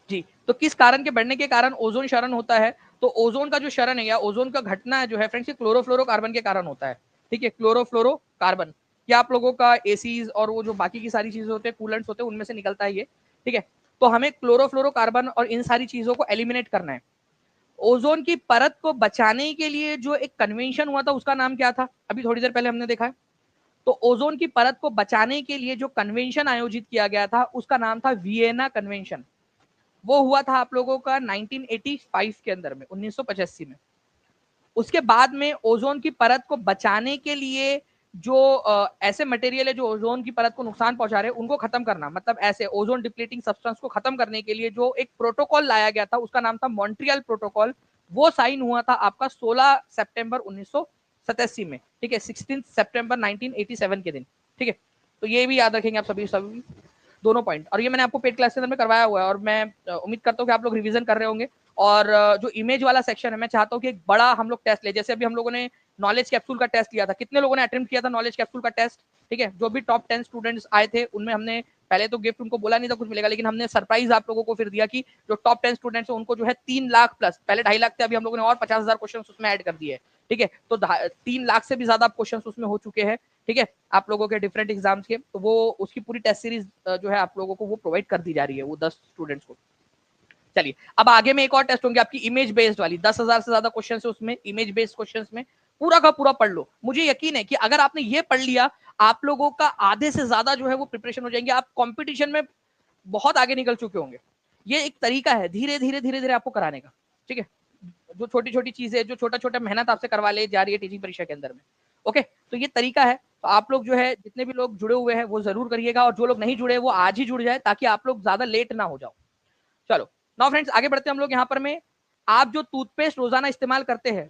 जी, तो किस कारण के बढ़ने के कारण ओजोन क्षरण होता है? तो ओजोन का जो क्षरण है या ओजोन का घटना जो है फ्रेंड्स, क्लोरोफ्लोरोकार्बन के कारण होता है, ठीक है, क्लोरोफ्लोरोकार्बन। क्या आप लोगों का एसीज और वो जो बाकी की सारी चीजें होते हैं, कूलेंट्स होते हैं, उनमें से निकलता है ये, ठीक है। तो हमें क्लोरोफ्लोरोकार्बन और इन सारी चीजों को एलिमिनेट करना है। ओजोन की परत को बचाने के लिए जो एक कन्वेंशन हुआ था उसका नाम क्या था? अभी थोड़ी देर पहले हमने देखा है। तो ओजोन की परत को बचाने के लिए जो कन्वेंशन आयोजित किया गया था उसका नाम था वियना कन्वेंशन। वो हुआ था आप लोगों का 1985 के अंदर में, 1985 में। उसके बाद में ओजोन की परत को बचाने के लिए जो ऐसे मटेरियल है जो ओजोन की परत को नुकसान पहुंचा रहे हैं उनको खत्म करना, मतलब ऐसे ओजोन डिप्लीटिंग सब्सटेंस को खत्म करने के लिए जो एक प्रोटोकॉल लाया गया था उसका नाम था मॉन्ट्रियल प्रोटोकॉल। वो साइन हुआ था आपका 16 सितंबर 1987 में, ठीक है, 16 सितंबर 1987 के दिन, ठीक है। तो ये भी याद रखेंगे आप सभी सभी दोनों पॉइंट, और ये मैंने आपको पेड क्लास के अंदर में करवाया हुआ है, और मैं उम्मीद करता हूँ कि आप लोग रिवीजन कर रहे होंगे। और जो इमेज वाला सेक्शन है मैं चाहता हूँ कि एक बड़ा हम लोग टेस्ट ले, जैसे अभी हम लोगों ने नॉलेज कैप्सूल का टेस्ट लिया था। कितने लोगों ने अटेम्प्ट किया था नॉलेज कैप्सूल का टेस्ट? ठीक है, जो भी टॉप 10 स्टूडेंट्स आए थे उनमें हमने पहले तो गिफ्ट उनको बोला नहीं था कुछ मिलेगा, लेकिन हमने सरप्राइज आप लोगों को फिर दिया कि जो टॉप 10 स्टूडेंट्स हैं उनको जो है 3 लाख प्लस, पहले 2.5 लाख थे, अभी हम लोगों ने और 50,000 क्वेश्चन उसमें ऐड कर दिए। ठीक है, तो 3 लाख से भी ज्यादा क्वेश्चन उसमें हो चुके हैं। ठीक है, आप लोगों के डिफरेंट एग्जाम्स के, तो वो उसकी पूरी टेस्ट सीरीज जो है आप लोगों को वो प्रोवाइड कर दी जा रही है वो 10 स्टूडेंट्स को। चलिए, अब आगे में एक और टेस्ट होंगे आपकी इमेज बेस्ड वाली, 10,000 से ज्यादा क्वेश्चन है उसमें, इमेज बेस्ड क्वेश्चन में पूरा का पूरा पढ़ लो। मुझे यकीन है कि अगर आपने ये पढ़ लिया, आप लोगों का आधे से ज्यादा जो है वो प्रिपरेशन हो जाएंगे, आप कंपटीशन में बहुत आगे निकल चुके होंगे। ये एक तरीका है धीरे धीरे धीरे धीरे आपको कराने का। ठीक है, जो छोटी छोटी चीजें, जो छोटा छोटा मेहनत आपसे करवा ले जा रही है टीचिंग परीक्षा के अंदर में, ओके, तो ये तरीका है। तो आप लोग जो है जितने भी लोग जुड़े हुए हैं वो जरूर करिएगा, और जो लोग नहीं जुड़े वो आज ही जुड़ जाए ताकि आप लोग ज्यादा लेट ना हो जाओ। चलो नाउ फ्रेंड्स, आगे बढ़ते हैं हम लोग। यहाँ पर में आप जो टूथपेस्ट रोजाना इस्तेमाल करते हैं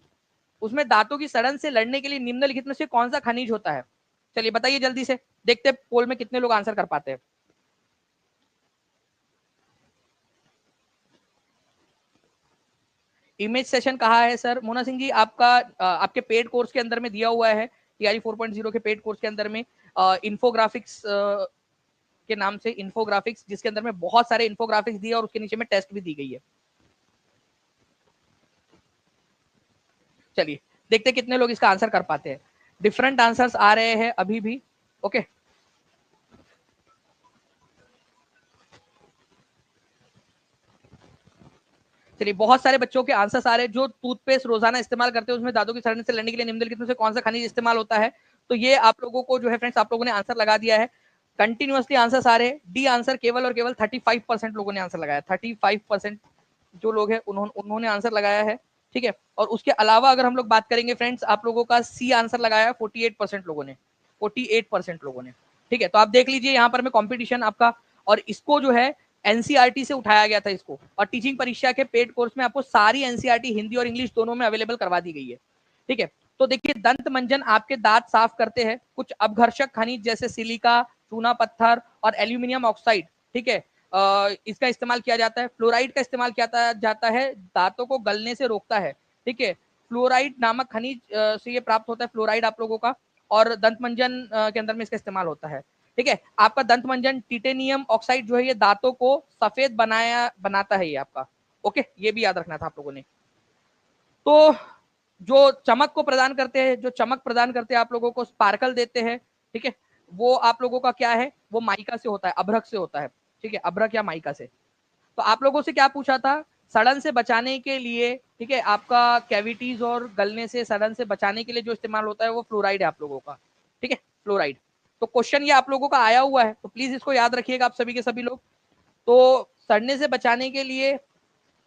उसमें दांतों की सड़न से लड़ने के लिए निम्नलिखित में से कौन सा खनिज होता है? चलिए बताइए जल्दी से, देखते हैं पोल में कितने लोग आंसर कर पाते हैं। इमेज सेशन कहा है सर? मोना सिंह जी, आपका आपके पेड कोर्स के अंदर में दिया हुआ है, टीआरई 4.0 के पेड कोर्स के अंदर में इन्फोग्राफिक्स के नाम से, इन्फोग्राफिक्स, जिसके अंदर में बहुत सारे इन्फोग्राफिक्स दिए और उसके नीचे में टेस्ट भी दी गई है। चलिए देखते हैं कितने लोग इसका आंसर कर पाते हैं। डिफरेंट आंसर्स आ रहे हैं अभी भी, ओके। चलिए, बहुत सारे बच्चों के आंसर्स आ रहे हैं। जो टूथपेस्ट रोजाना इस्तेमाल करते हैं उसमें दांतों की सड़ने से लड़ने के लिए निम्नलिखित में से कौन सा खनिज इस्तेमाल होता है? तो ये आप लोगों को जो है फ्रेंड्स, आप लोगों ने आंसर लगा दिया है। कंटिन्यूअसली आंसर आ रहे हैं। डी आंसर केवल और केवल 35% लोगों ने आंसर लगाया। 35% जो लोग हैं उन्होंने आंसर लगाया है। ठीक है, और उसके अलावा अगर हम लोग बात करेंगे फ्रेंड्स, आप लोगों का सी आंसर लगाया है 48% लोगों ने, 48% लोगों ने। ठीक है, तो आप देख लीजिए यहाँ पर में कॉम्पिटिशन आपका, और इसको जो है एनसीईआरटी से उठाया गया था इसको, और टीचिंग परीक्षा के पेड कोर्स में आपको सारी एनसीईआरटी हिंदी और इंग्लिश दोनों में अवेलेबल करवा दी गई है। ठीक है, तो देखिए, दंत मंजन आपके दांत साफ करते हैं। कुछ अपघर्षक खनिज जैसे सिलिका, चूना पत्थर और एल्यूमिनियम ऑक्साइड, ठीक है, इसका इस्तेमाल किया जाता है। फ्लोराइड का इस्तेमाल किया जाता है, दांतों को गलने से रोकता है। ठीक है, फ्लोराइड नामक खनिज से ये प्राप्त होता है, फ्लोराइड आप लोगों का, और दंत मंजन के अंदर में इसका इस्तेमाल होता है। ठीक है, आपका दंत मंजन टिटेनियम ऑक्साइड जो है ये दांतों को सफेद बनाता है ये आपका। ओके, ये भी याद रखना था आप लोगों ने। तो जो चमक को प्रदान करते हैं, जो चमक प्रदान करते हैं आप लोगों को, स्पार्कल देते हैं, ठीक है, वो आप लोगों का क्या है, वो माइका से होता है, अभ्रक से होता है। ठीक है, अभ्रक या माइका से। तो आप लोगों से क्या पूछा था? सड़न से बचाने के लिए, ठीक है, आपका कैविटीज और गलने से, सड़न से बचाने के लिए जो इस्तेमाल होता है वो फ्लोराइड है आप लोगों का। ठीक है, फ्लोराइड। तो क्वेश्चन ये आप लोगों का आया हुआ है, तो प्लीज इसको याद रखिएगा आप सभी के सभी लोग। तो सड़ने से बचाने के लिए,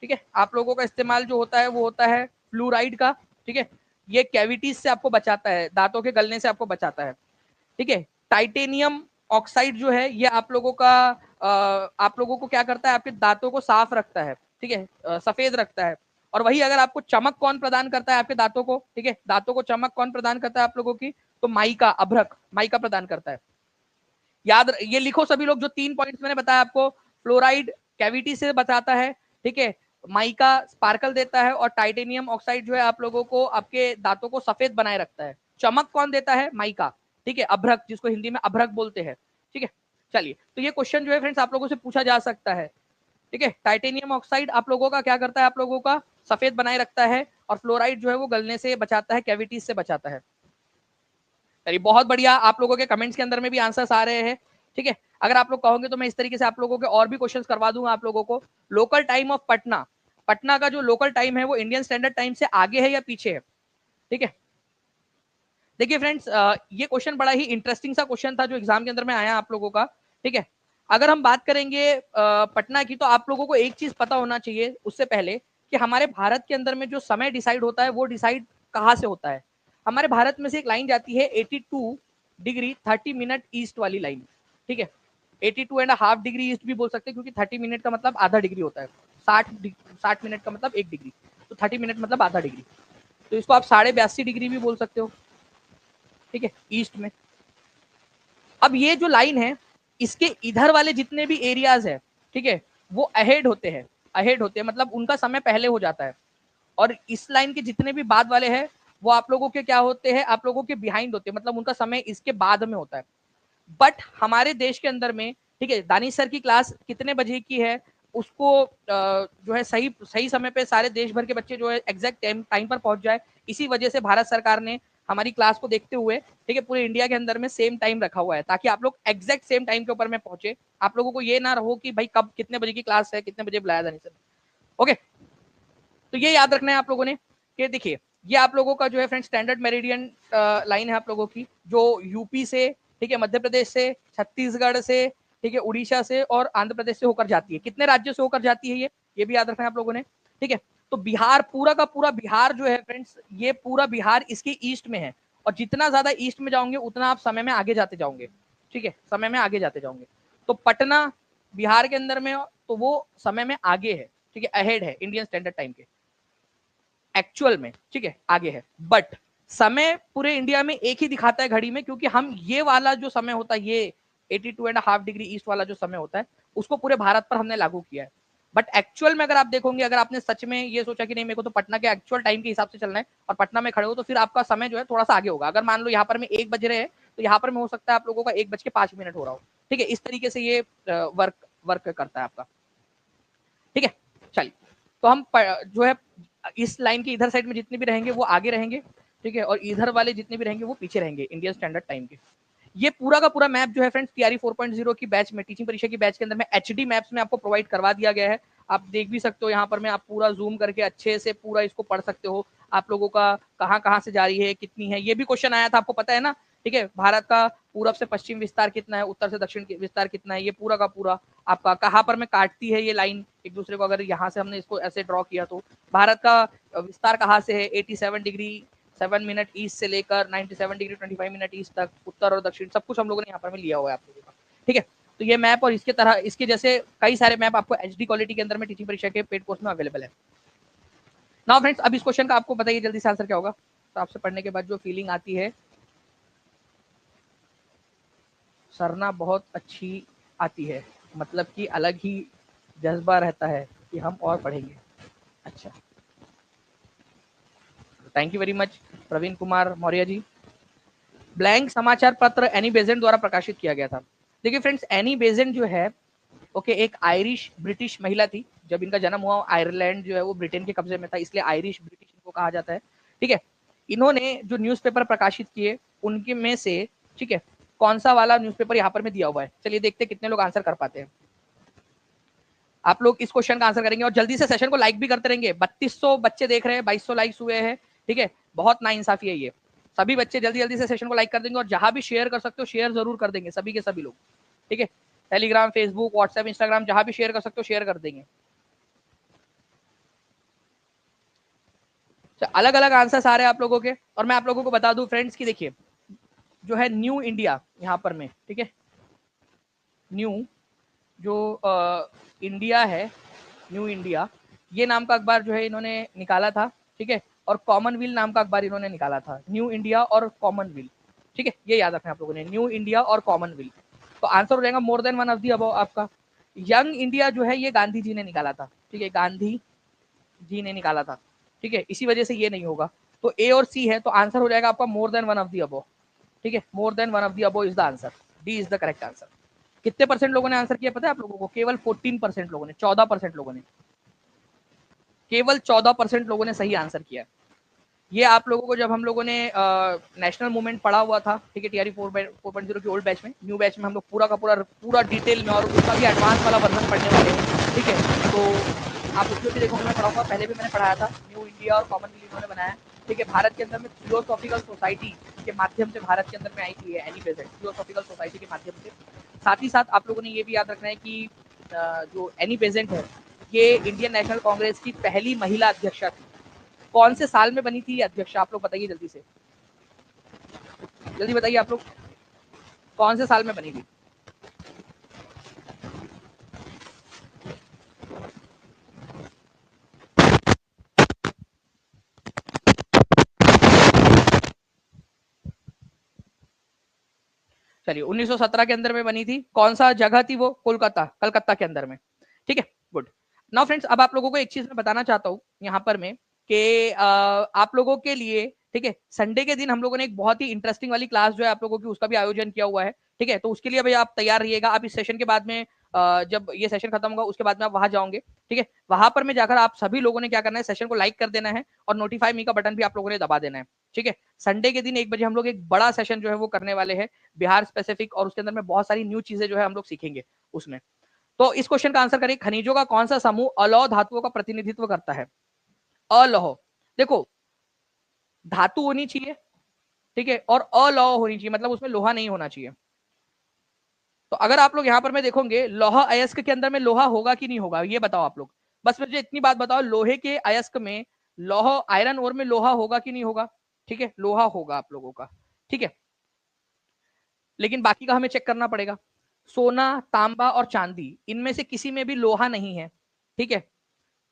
ठीक है, आप लोगों का इस्तेमाल जो होता है वो होता है फ्लोराइड का। ठीक है, ये कैविटीज से आपको बचाता है, दांतों के गलने से आपको बचाता है। ठीक है, टाइटेनियम ऑक्साइड जो है ये आप लोगों का आप लोगों को क्या करता है, आपके दांतों को साफ रखता है। ठीक है, सफेद रखता है। और वही अगर आपको चमक कौन प्रदान करता है आपके दांतों को, ठीक है, दांतों को चमक कौन प्रदान करता है आप लोगों की? तो माइका, अभ्रक, माइका प्रदान करता है। ये लिखो सभी लोग, जो 3 पॉइंट्स मैंने बताया आपको। फ्लोराइड कैविटी से बचाता है, ठीक है, माइका स्पार्कल देता है, और टाइटेनियम ऑक्साइड जो है आप लोगों को आपके दांतों को सफेद बनाए रखता है। चमक कौन देता है? माइका। ठीक है, अभ्रक, जिसको हिंदी में अभ्रक बोलते हैं। ठीक है, चलिए, तो ये क्वेश्चन जो है फ्रेंड्स आप लोगों से पूछा जा सकता है। ठीक है, टाइटेनियम ऑक्साइड आप लोगों का क्या करता है, आप लोगों का सफेद बनाए रखता है, और फ्लोराइड जो है वो गलने से बचाता है, कैविटीज से बचाता है। चलिए, बहुत बढ़िया, आप लोगों के कमेंट्स के अंदर में भी आंसर्स आ रहे हैं। ठीक है, अगर आप लोग कहोगे तो मैं इस तरीके से आप लोगों के और भी क्वेश्चंस करवा दूंगा आप लोगों को। Local time of Patna, Patna का जो लोकल टाइम है वो इंडियन स्टैंडर्ड टाइम से आगे है या पीछे है? ठीक है, देखिए फ्रेंड्स, ये क्वेश्चन बड़ा ही इंटरेस्टिंग सा क्वेश्चन था जो एग्जाम के अंदर में आया आप लोगों का। ठीक है, अगर हम बात करेंगे पटना की, तो आप लोगों को एक चीज पता होना चाहिए उससे पहले, कि हमारे भारत के अंदर में जो समय डिसाइड होता है वो डिसाइड कहाँ से होता है? हमारे भारत में से एक लाइन जाती है 82 डिग्री 30 मिनट ईस्ट वाली लाइन। ठीक है, 82.5 डिग्री ईस्ट भी बोल सकते हैं, क्योंकि 30 मिनट का मतलब आधा डिग्री होता है। 60 मिनट का मतलब 1 डिग्री, तो 30 मिनट मतलब आधा डिग्री। तो इसको आप 82.5 डिग्री भी बोल सकते हो। ठीक है, ईस्ट में। अब ये जो लाइन है, इसके इधर वाले जितने भी एरियाज है, ठीक है, वो अहेड होते हैं। अहेड होते हैं मतलब उनका समय पहले हो जाता है। और इस लाइन के जितने भी बाद वाले हैं वो आप लोगों के क्या होते हैं, आप लोगों के बिहाइंड होते हैं, मतलब उनका समय इसके बाद में होता है। बट हमारे देश के अंदर में, ठीक है, दानिश सर की क्लास कितने बजे की है उसको जो है सही सही समय पे सारे देश भर के बच्चे जो है एग्जैक्ट टाइम पर पहुंच जाए, इसी वजह से भारत सरकार ने हमारी क्लास को देखते हुए, ठीक है, पूरे इंडिया के अंदर में सेम टाइम रखा हुआ है, ताकि आप लोग एग्जैक्ट सेम टाइम के ऊपर में पहुंचे। आप लोगों को ये ना रहो कि भाई कब कितने बजे की क्लास है, कितने बजे बुलाया दानिश सर। ओके, तो ये याद रखना है आप लोगों ने कि देखिए ये आप लोगों का जो है फ्रेंड स्टैंडर्ड मेरिडियन लाइन है आप लोगों की, जो यूपी से, ठीक है, मध्य प्रदेश से, छत्तीसगढ़ से, ठीक है, उड़ीसा से और आंध्र प्रदेश से होकर जाती है। कितने राज्यों से होकर जाती है ये भी याद रखना है आप लोगों ने, ठीक है। तो बिहार, पूरा का पूरा बिहार जो है फ्रेंड्स, ये पूरा बिहार इसके ईस्ट में है, और जितना ज्यादा ईस्ट में जाओगे उतना आप समय में आगे जाते जाओगे, ठीक है, समय में आगे जाते जाओगे। तो पटना बिहार के अंदर में, तो वो समय में आगे है, ठीक है, अहेड है इंडियन स्टैंडर्ड टाइम के एक्चुअल में, ठीक है, आगे है। बट समय पूरे इंडिया में एक ही दिखाता है घड़ी में, क्योंकि हम ये वाला जो समय होता है, ये 82.5 डिग्री ईस्ट वाला जो समय होता है, उसको पूरे भारत पर हमने लागू किया है। बट एक्चुअल में अगर आप देखोगे, अगर आपने सच में ये सोचा कि नहीं मेरे को तो पटना के एक्चुअल टाइम के हिसाब से चलना है और पटना में खड़े हो, तो फिर आपका समय जो है थोड़ा सा आगे होगा। अगर मान लो यहाँ पर में 1 बज रहे हैं, तो यहाँ पर में हो सकता है आप लोगों का 1:05 हो रहा हो, ठीक है। इस तरीके से ये वर्क करता है आपका, ठीक है। चलिए, तो हम जो है इस लाइन के इधर साइड में जितने भी रहेंगे वो आगे रहेंगे, ठीक है, और इधर वाले जितने भी रहेंगे वो पीछे रहेंगे इंडियन स्टैंडर्ड टाइम के। ये पूरा का पूरा मैप जो है फ्रेंड्स टीआरई 4.0 की बैच में, टीचिंग परीक्षा की बैच के अंदर में एचडी मैप्स में आपको प्रोवाइड करवा दिया गया है। आप देख भी सकते हो यहाँ पर, मैं आप पूरा जूम करके अच्छे से पूरा इसको पढ़ सकते हो। आप लोगों का कहाँ कहाँ से जारी है, कितनी है, ये भी क्वेश्चन आया था, आपको पता है ना, ठीक है। भारत का पूरब से पश्चिम विस्तार कितना है, उत्तर से दक्षिण विस्तार कितना है, ये पूरा का पूरा आपका कहाँ पर में काटती है ये लाइन एक दूसरे को। अगर यहाँ से हमने इसको ऐसे ड्रॉ किया तो भारत का विस्तार कहाँ से है, 87 डिग्री 7 मिनट ईस्ट से लेकर 97 डिग्री 25 मिनट ईस्ट तक, उत्तर और दक्षिण सब कुछ हम लोगों ने यहाँ पर में लिया हुआ है आप लोगों का, ठीक है। तो ये मैप और इसके तरह इसके जैसे कई सारे मैप आपको एचडी क्वालिटी के अंदर में टीचिंग परीक्षा के पेड कोर्स में अवेलेबल है। नाउ फ्रेंड्स, अब इस क्वेश्चन का आपको बताइए जल्दी से आंसर क्या होगा। तो आपसे पढ़ने के बाद जो फीलिंग आती है, सरना बहुत अच्छी आती है, मतलब कि अलग ही जज्बा रहता है कि हम और पढ़ेंगे। अच्छा, thank you very much Praveen Kumar Maurya ji. Blank समाचार पत्र एनी बेजेंट द्वारा प्रकाशित किया गया था। देखिए फ्रेंड्स, एनी बेजेंट जो है, ओके, एक आयरिश ब्रिटिश महिला थी। जब इनका जन्म हुआ, आयरलैंड जो है वो ब्रिटेन के कब्जे में था, इसलिए आयरिश ब्रिटिश इनको कहा जाता है, ठीक है। इन्होंने जो न्यूज़पेपर प्रकाशित किए उनके में से, ठीक है, कौन सा वाला न्यूज़पेपर यहाँ पर में दिया हुआ है। चलिए देखते हैं कितने लोग आंसर कर पाते हैं। आप लोग इस क्वेश्चन का आंसर करेंगे और जल्दी से सेशन को लाइक भी करते रहेंगे। 3200 बच्चे देख रहे हैं, 2200 लाइक्स हुए हैं, ठीक है। बहुत नाइंसाफी है ये। सभी बच्चे जल्दी जल्दी से सेशन को लाइक कर देंगे और जहां भी शेयर कर सकते हो शेयर जरूर कर देंगे, सभी के सभी लोग, ठीक है। टेलीग्राम, फेसबुक, व्हाट्सएप, इंस्टाग्राम, जहां भी शेयर कर सकते हो शेयर कर देंगे। अलग अलग आंसर आ रहे हैं आप लोगों के, और मैं आप लोगों को बता दूं फ्रेंड्स की देखिए, जो है न्यू इंडिया यहाँ पर में, ठीक है, न्यू जो इंडिया है, न्यू इंडिया, ये नाम का अखबार जो है इन्होंने निकाला था, ठीक है। और कॉमनवेल्थ नाम का अखबार इन्होंने निकाला था, न्यू इंडिया और कॉमनवेल्थ, ठीक है, ये याद रखना आप लोगों ने, न्यू इंडिया और कॉमनवेल्थ। तो आंसर हो जाएगा more than one of the above आपका। यंग इंडिया जो है ये गांधी जी ने निकाला था, ठीक है, गांधी जी ने निकाला था, ठीक है, इसी वजह से ये नहीं होगा। तो ए और सी है, तो आंसर हो जाएगा आपका more than one of the above, ठीक है, more than one of the above is the answer, D is the correct answer. कितने परसेंट लोगों ने आंसर किया पता है आप लोगों को? केवल 14% लोगों ने, 14% लोगों ने, केवल 14% लोगों ने सही आंसर किया। ये आप लोगों को जब हम लोगों ने नेशनल मूवमेंट पढ़ा हुआ था, ठीक है, टीआरई 4.0 की ओल्ड बैच में, न्यू बैच में हम लोग पूरा का पूरा डिटेल में और उसका भी एडवांस वाला वर्जन पढ़ने वाले हैं, ठीक है। तो आप उसमें भी देखोगे, मैं पढ़ाऊंगा, पहले भी मैंने पढ़ाया था, न्यू इंडिया और कॉमनवेल्थ इन्होंने बनाया, ठीक है। भारत के अंदर में थियोसॉफिकल सोसाइटी के माध्यम से भारत के अंदर में आई थी एनी बेजेंट, थियोसॉफिकल सोसाइटी के माध्यम से। साथ ही साथ आप लोगों ने ये भी याद रखना है कि जो एनी बेजेंट है, ये इंडियन नेशनल कांग्रेस की पहली महिला अध्यक्षा थी। कौन से साल में बनी थी अध्यक्षा, आप लोग बताइए जल्दी से, जल्दी बताइए आप लोग, कौन से साल में बनी थी? चलिए, 1917 के अंदर में बनी थी। कौन सा जगह थी वो? कोलकाता, कलकत्ता के अंदर में, ठीक है, गुड। नाउ फ्रेंड्स, अब आप लोगों को एक चीज मैं बताना चाहता हूँ यहाँ पर में कि आप लोगों के लिए, ठीक है। संडे के दिन हम लोगों ने एक बहुत ही इंटरेस्टिंग वाली क्लास जो है आप लोगों की उसका भी आयोजन किया हुआ है, ठीक है। तो उसके लिए भाई आप तैयार रहिएगा। आप इस सेशन के बाद में जब ये सेशन खत्म होगा उसके बाद में आप वहां जाओगे, ठीक है। वहां पर में जाकर आप सभी लोगों ने क्या करना है, सेशन को लाइक कर देना है और नोटिफाई मी का बटन भी आप लोगों ने दबा देना है, ठीक है। संडे के दिन 1 बजे हम लोग एक बड़ा सेशन जो है वो करने वाले हैं बिहार स्पेसिफिक, और उसके अंदर में बहुत सारी न्यू चीजें जो है हम लोग सीखेंगे उसमें। तो इस क्वेश्चन का आंसर करिए, खनिजों का कौन सा समूह अलौह धातुओं का प्रतिनिधित्व करता है? अलौह, देखो धातु होनी चाहिए, ठीक है, और अलौह होनी चाहिए, मतलब उसमें लोहा नहीं होना चाहिए। तो अगर आप लोग यहाँ पर मैं देखोगे लोहा अयस्क के अंदर में लोहा होगा कि नहीं होगा, ये बताओ आप लोग। बस मुझे इतनी बात बताओ, लोहे के अयस्क में लोहा, आयरन ओर में लोहा होगा कि नहीं होगा? ठीक है, लोहा होगा आप लोगों का, ठीक है। लेकिन बाकी का हमें चेक करना पड़ेगा। सोना, तांबा और चांदी, इनमें से किसी में भी लोहा नहीं है, ठीक है।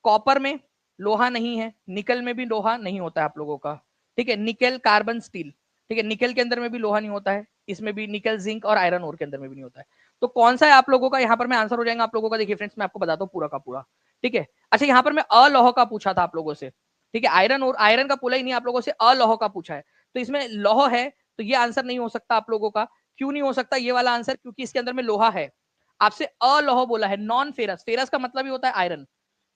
कॉपर में लोहा नहीं है, निकल में भी लोहा नहीं होता है आप लोगों का, ठीक है। निकल, कार्बन, स्टील, ठीक है, निकल के अंदर में भी लोहा नहीं होता है, इसमें भी निकल, जिंक और आयरन ओर के अंदर में भी नहीं होता है। तो कौन सा है आप लोगों का यहाँ पर मैं आंसर हो जाएगा आप लोगों का? देखिए फ्रेंड्स, मैं आपको बताता हूँ पूरा का पूरा, ठीक है। अच्छा, यहाँ पर मैं अलौह का पूछा था आप लोगों से, ठीक है। आयरन और आयरन का पूछा ही नहीं आप लोगों से, अलौह का पूछा है। तो इसमें लौह है, तो ये आंसर नहीं हो सकता आप लोगों का। क्यों नहीं हो सकता ये वाला आंसर? क्योंकि इसके अंदर में लोहा है। आपसे अलौह बोला है, नॉन फेरस, फेरस का मतलब ही होता है आयरन,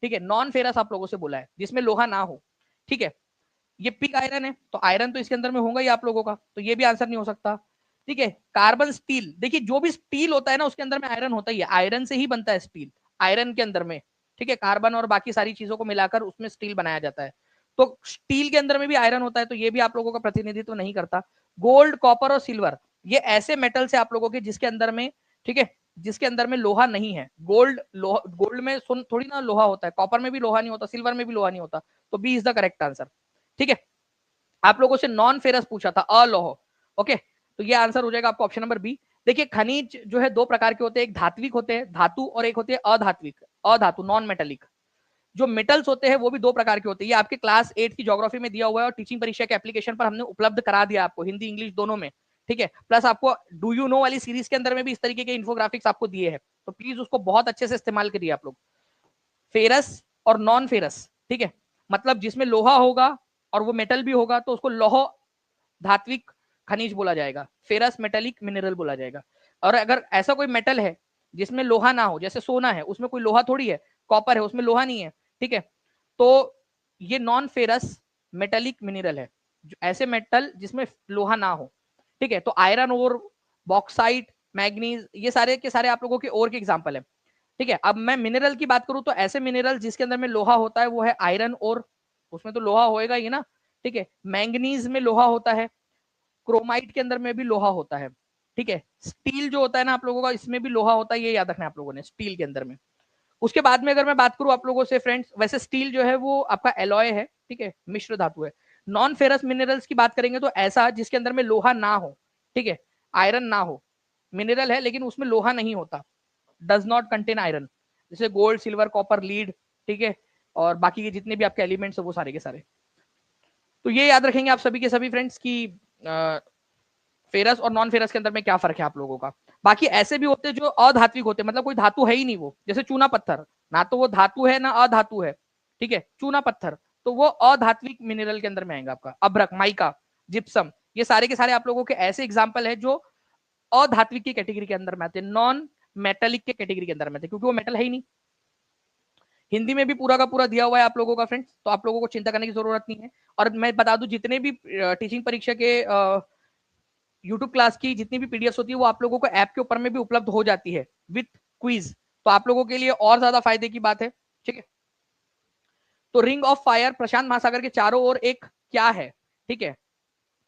ठीक है। नॉन फेरस आप लोगों से बोला है, जिसमें लोहा ना हो, ठीक है। ये पिग आयरन है, तो आयरन तो इसके अंदर में होगा ही आप लोगों का, तो ये भी आंसर नहीं हो सकता, ठीक है। कार्बन, स्टील, देखिए जो भी स्टील होता है ना उसके अंदर में आयरन होता ही है, आयरन से ही बनता है स्टील, आयरन के अंदर में, ठीक है। कार्बन और बाकी सारी चीजों को मिलाकर उसमें स्टील बनाया जाता है, तो स्टील के अंदर में भी आयरन होता है, तो ये भी आप लोगों का प्रतिनिधित्व नहीं करता। गोल्ड, कॉपर और सिल्वर, ये ऐसे मेटल्स है आप लोगों के जिसके अंदर में, ठीक है, जिसके अंदर में लोहा नहीं है। गोल्ड, लोहा, गोल्ड में सुन थोड़ी ना लोहा होता है, कॉपर में भी लोहा नहीं होता, सिल्वर में भी लोहा नहीं होता, तो B is the correct answer, ठीक है। आप लोगों से नॉन फेरस पूछा था, अलौह, ओके, तो ये आंसर हो जाएगा आपका ऑप्शन नंबर बी। देखिए खनिज जो है दो प्रकार के होते हैं, एक धात्विक होते हैं धातु, और एक होते हैं अधात्विक, अधातु, नॉन मेटेलिक। जो मेटल्स होते हैं वो भी दो प्रकार के होते हैं, ये आपके क्लास 8 की ज्योग्राफी में दिया हुआ है, और टीचिंग परीक्षा के एप्लीकेशन पर हमने उपलब्ध करा दिया आपको, हिंदी इंग्लिश दोनों में, ठीक है। प्लस आपको डू यू नो वाली सीरीज के अंदर में भी इस तरीके के इन्फोग्राफिक्स आपको दिए हैं, तो प्लीज उसको बहुत अच्छे से इस्तेमाल करिए आप लोग। फेरस और नॉन फेरस, ठीक है, मतलब जिसमें लोहा होगा और वो मेटल भी होगा तो उसको लौह धात्विक खनिज बोला जाएगा, फेरस मेटेलिक मिनरल बोला जाएगा। और अगर ऐसा कोई मेटल है जिसमें लोहा ना हो, जैसे सोना है उसमें कोई लोहा थोड़ी है, कॉपर है उसमें लोहा नहीं है, ठीक है, तो ये नॉन फेरस मेटेलिक मिनरल है, जो ऐसे मेटल जिसमें लोहा ना हो, ठीक है। तो आयरन और बॉक्साइट, मैग्नीज, ये सारे के सारे आप लोगों के और के एग्जाम्पल है, ठीक है। अब मैं मिनरल की बात करूं तो ऐसे मिनरल जिसके अंदर में लोहा होता है वो है आयरन और, उसमें तो लोहा होएगा ही ना, ठीक है। मैंगनीज में लोहा होता है, क्रोमाइट के अंदर में भी लोहा होता है, ठीक है। स्टील जो होता है ना आप लोगों का, इसमें भी लोहा होता है, ये याद रखना है आप लोगों ने, स्टील के अंदर में। उसके बाद में अगर मैं बात करूं आप लोगों से फ्रेंड्स, वैसे स्टील जो है वो आपका एलॉय है, ठीक है, मिश्र धातु है। नॉन फेरस मिनरल्स की बात करेंगे तो ऐसा जिसके अंदर में लोहा ना हो, ठीक है, आयरन ना हो, मिनरल है लेकिन उसमें लोहा नहीं होता, डज नॉट कंटेन आयरन, जैसे गोल्ड, सिल्वर, कॉपर, लीड, ठीक है, और बाकी के जितने भी आपके एलिमेंट्स है वो सारे के सारे। तो ये याद रखेंगे आप सभी के सभी फ्रेंड्स की फेरस और नॉन फेरस के अंदर में क्या फर्क है आप लोगों का। बाकी ऐसे भी होते हैं जो अधात्विक होते हैं, मतलब कोई धातु है ही नहीं वो, जैसे चूना पत्थर, ना तो वो धातु है ना अधातु है, ठीक है, चूना पत्थर, तो वो अधात्विक मिनरल के अंदर में आएगा आपका। अभ्रक, माइका, जिप्सम, ये सारे के सारे आप लोगों के ऐसे एग्जाम्पल है जो अधात्विक की कैटेगरी के अंदर में आते हैं, नॉन मेटेलिक के कैटेगरी के अंदर में आते, क्योंकि वो मेटल है ही नहीं। हिंदी में भी पूरा का पूरा दिया हुआ है आप लोगों का फ्रेंड्स, तो आप लोगों को चिंता करने की जरूरत नहीं है। और मैं बता दूं जितने भी टीचिंग परीक्षा के यूट्यूब क्लास की जितनी भी पीडीएफ होती है वो आप लोगों को ऐप के ऊपर में भी उपलब्ध हो जाती है विथ क्विज, तो आप लोगों के लिए और ज्यादा फायदे की बात है, ठीक है। तो रिंग ऑफ फायर प्रशांत महासागर के चारों ओर एक क्या है, ठीक है,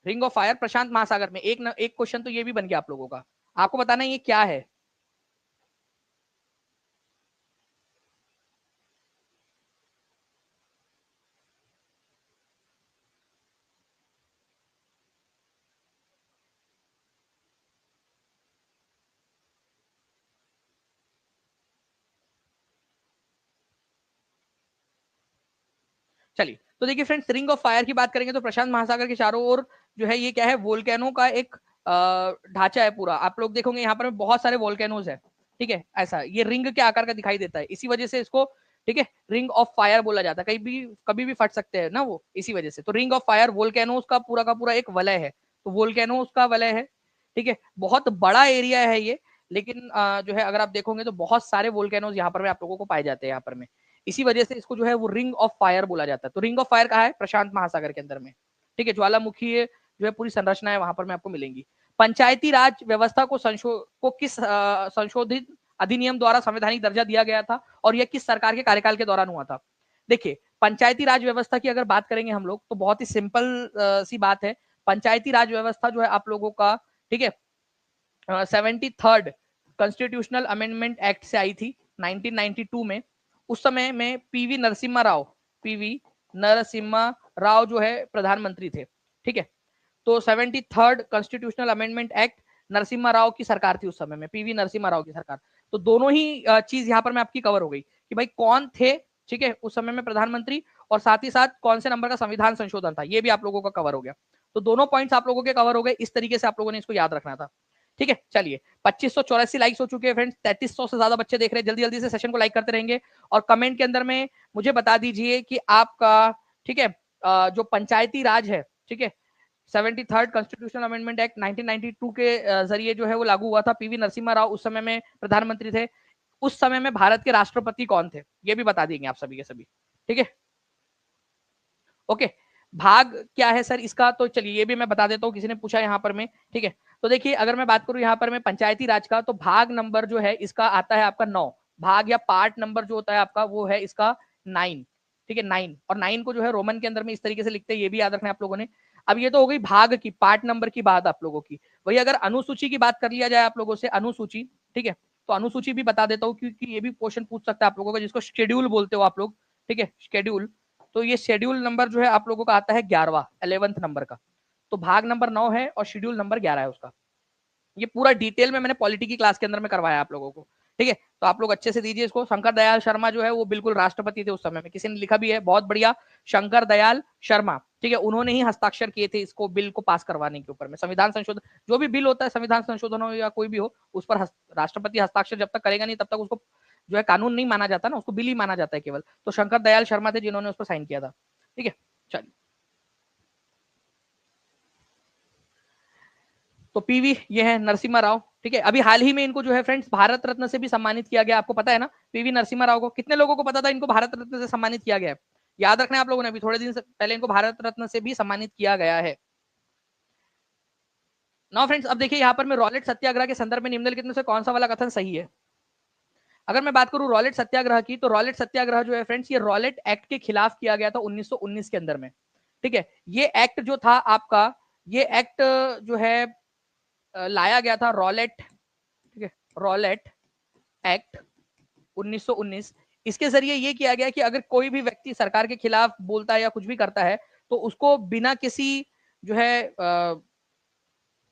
रिंग ऑफ फायर प्रशांत महासागर में एक क्वेश्चन तो ये भी बन गया आप लोगों का, आपको बताना ये क्या है। चलिए, तो देखिए फ्रेंड्स, रिंग ऑफ फायर की बात करेंगे तो प्रशांत महासागर के चारों ओर जो है ये क्या है, वोल्केनो का एक ढांचा है पूरा। आप लोग देखोगे यहाँ पर बहुत सारे वोल्केनोज है, ठीक है, ऐसा ये रिंग के आकार का दिखाई देता है, इसी वजह से इसको, ठीक है, रिंग ऑफ फायर बोला जाता है, कभी भी फट सकते हैं ना वो, इसी वजह से। तो रिंग ऑफ फायर वोल्केनोस का पूरा एक वलय है, तो वोल्केनोस का वलय है, ठीक है, बहुत बड़ा एरिया है ये, लेकिन जो है अगर आप देखोगे तो बहुत सारे वोल्केनोस यहाँ पर में आप लोगों को पाए जाते हैं यहाँ पर में, इसी वजह से इसको जो है वो रिंग ऑफ फायर बोला जाता है। तो रिंग ऑफ फायर कहाँ है? प्रशांत महासागर के अंदर में, ठीक है, ज्वालामुखी जो है पूरी संरचना है वहां पर में आपको मिलेंगी। पंचायती राज व्यवस्था को किस संशोधित अधिनियम द्वारा संवैधानिक दर्जा दिया गया था और यह किस सरकार के कार्यकाल के दौरान हुआ था? देखिए, पंचायती राज व्यवस्था की अगर बात करेंगे हम लोग तो बहुत ही सिंपल सी बात है। पंचायती राज व्यवस्था जो है आप लोगों का, ठीक है, 73rd कॉन्स्टिट्यूशनल अमेंडमेंट एक्ट से आई थी 1992 में। उस समय में पीवी नरसिम्हा राव जो है प्रधानमंत्री थे, ठीक है। तो 73rd constitutional amendment act Narasimha Rao की सरकार थी उस समय में, पीवी नरसिम्हा राव की सरकार। तो दोनों ही चीज यहाँ पर मैं आपकी कवर हो गई कि भाई कौन थे, ठीक है, उस समय में प्रधानमंत्री, और साथ ही साथ कौन से नंबर का संविधान संशोधन था, ये भी आप लोगों का कवर हो गया। तो दोनों पॉइंट्स आप लोगों के कवर हो गए, इस तरीके से आप लोगों ने इसको याद रखना था, ठीक है। चलिए, 2584 लाइक्स हो चुके हैं फ्रेंड्स, 3300 से ज्यादा बच्चे देख रहे हैं, जल्दी जल्दी से सेशन को लाइक करते रहेंगे और कमेंट के अंदर में मुझे बता दीजिए कि आपका, ठीक है, जो पंचायती राज है, ठीक है, 73rd कॉन्स्टिट्यूशनल अमेंडमेंट एक्ट 1992 के जरिए जो है वो लागू हुआ था। पीवी नरसिम्हा राव उस समय में प्रधानमंत्री थे। उस समय में भारत के राष्ट्रपति कौन थे, ये भी बता देंगे आप सभी के सभी, ठीक है। ओके, भाग क्या है सर इसका, तो चलिए ये भी मैं बता देता हूँ, किसी ने पूछा यहाँ पर में, ठीक है। तो देखिए, अगर मैं बात करूँ यहाँ पर में पंचायती राज का, तो भाग नंबर जो है इसका आता है आपका 9, भाग या पार्ट नंबर जो होता है आपका वो है इसका 9, ठीक है, 9। और 9 को जो है रोमन के अंदर में इस तरीके से लिखते हैं, ये भी याद रखना है आप लोगों ने। अब ये तो हो गई भाग की, पार्ट नंबर की बात आप लोगों की। वही अगर अनुसूची की बात कर लिया जाए आप लोगों से, अनुसूची, ठीक है, तो अनुसूची भी बता देता हूँ क्योंकि ये भी क्वेश्चन पूछ सकता है आप लोगों का, जिसको शेड्यूल बोलते हो आप लोग, ठीक है, शेड्यूल। तो ये शेड्यूल नंबर जो है आप लोगों का आता है 11वां, 11th नंबर का। तो भाग नंबर 9 है और शेड्यूल नंबर 11 है उसका। ये पूरा डिटेल में मैंने पॉलिटी की क्लास के अंदर में करवाया आप लोगों को, ठीक है। तो आप लोग अच्छे से दीजिए इसको। शंकर दयाल शर्मा जो है वो बिल्कुल राष्ट्रपति थे उस समय में, किसी ने लिखा भी है, बहुत बढ़िया, शंकर दयाल शर्मा, ठीक है, उन्होंने ही हस्ताक्षर किए थे इसको बिल को पास करवाने के ऊपर में। संविधान संशोधन, जो भी बिल होता है, संविधान संशोधन हो या कोई भी हो, उस पर राष्ट्रपति हस्ताक्षर जब तक करेगा नहीं तब तक उसको जो है कानून नहीं माना जाता ना, उसको बिल ही माना जाता है केवल। तो शंकर दयाल शर्मा थे जिन्होंने उस पर साइन किया था, ठीक है। चलिए, तो पीवी ये है नरसिम्हा राव, ठीक है। अभी हाल ही में इनको जो है फ्रेंड्स भारत रत्न से भी सम्मानित किया गया, आपको पता है ना, पीवी नरसिम्हा राव को। कितने लोगों को पता था इनको भारत रत्न से सम्मानित किया गया है? याद रखना है आप लोगों ने, अभी थोड़े दिन से पहले इनको भारत रत्न से भी सम्मानित किया गया है। नाउ फ्रेंड्स, अब देखिए यहाँ पर मैं रॉलेट सत्याग्रह के संदर्भ में निम्नलिखित में से कौन सा वाला कथन सही है? अगर मैं बात करूं रॉलेट सत्याग्रह की, तो रॉलेट सत्याग्रह जो है फ्रेंड्स, ये रॉलेट एक्ट के खिलाफ किया गया था 1919 के अंदर में, ठीक है। ये एक्ट जो था आपका, ये एक्ट जो है लाया गया था रॉलेट, ठीक है, रॉलेट एक्ट 1919। इसके जरिए ये किया गया कि अगर कोई भी व्यक्ति सरकार के खिलाफ बोलता है या कुछ भी करता है, तो उसको बिना किसी जो है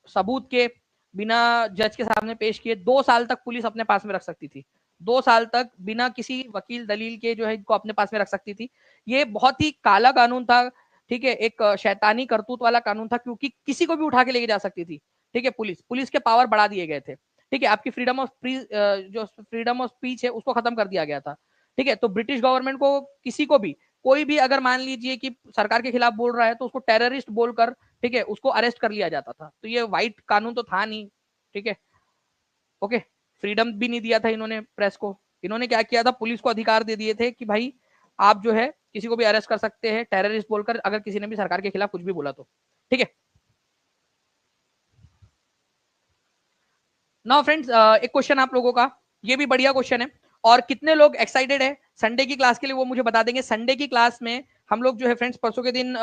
सबूत के, बिना जज के सामने पेश किए 2 साल तक पुलिस अपने पास में रख सकती थी। 2 साल तक बिना किसी वकील दलील के जो है इनको अपने पास में रख सकती थी। ये बहुत ही काला कानून था, ठीक है, एक शैतानी करतूत वाला कानून था, क्योंकि किसी को भी उठा के लेके जा सकती थी, ठीक है। पुलिस के पावर बढ़ा दिए गए थे, ठीक है। आपकी जो फ्रीडम ऑफ स्पीच है उसको खत्म कर दिया गया था, ठीक है। तो ब्रिटिश गवर्नमेंट को किसी को भी, कोई भी अगर मान लीजिए कि सरकार के खिलाफ बोल रहा है, तो उसको टेररिस्ट बोलकर, ठीक है, उसको अरेस्ट कर लिया जाता था। तो ये व्हाइट कानून तो था नहीं, ठीक है। ओके, फ्रीडम भी नहीं दिया था इन्होंने प्रेस को। इन्होंने क्या किया था, पुलिस को अधिकार दे दिए थे कि भाई आप जो है किसी को भी अरेस्ट कर सकते हैं टेररिस्ट बोलकर, अगर किसी ने भी सरकार के खिलाफ कुछ भी बोला तो, ठीक है। नाउ फ्रेंड्स, एक क्वेश्चन आप लोगों का, ये भी बढ़िया क्वेश्चन है, और कितने लोग एक्साइटेड है संडे की क्लास के लिए वो मुझे बता देंगे। संडे की क्लास में हम लोग जो है फ्रेंड्स परसों के दिन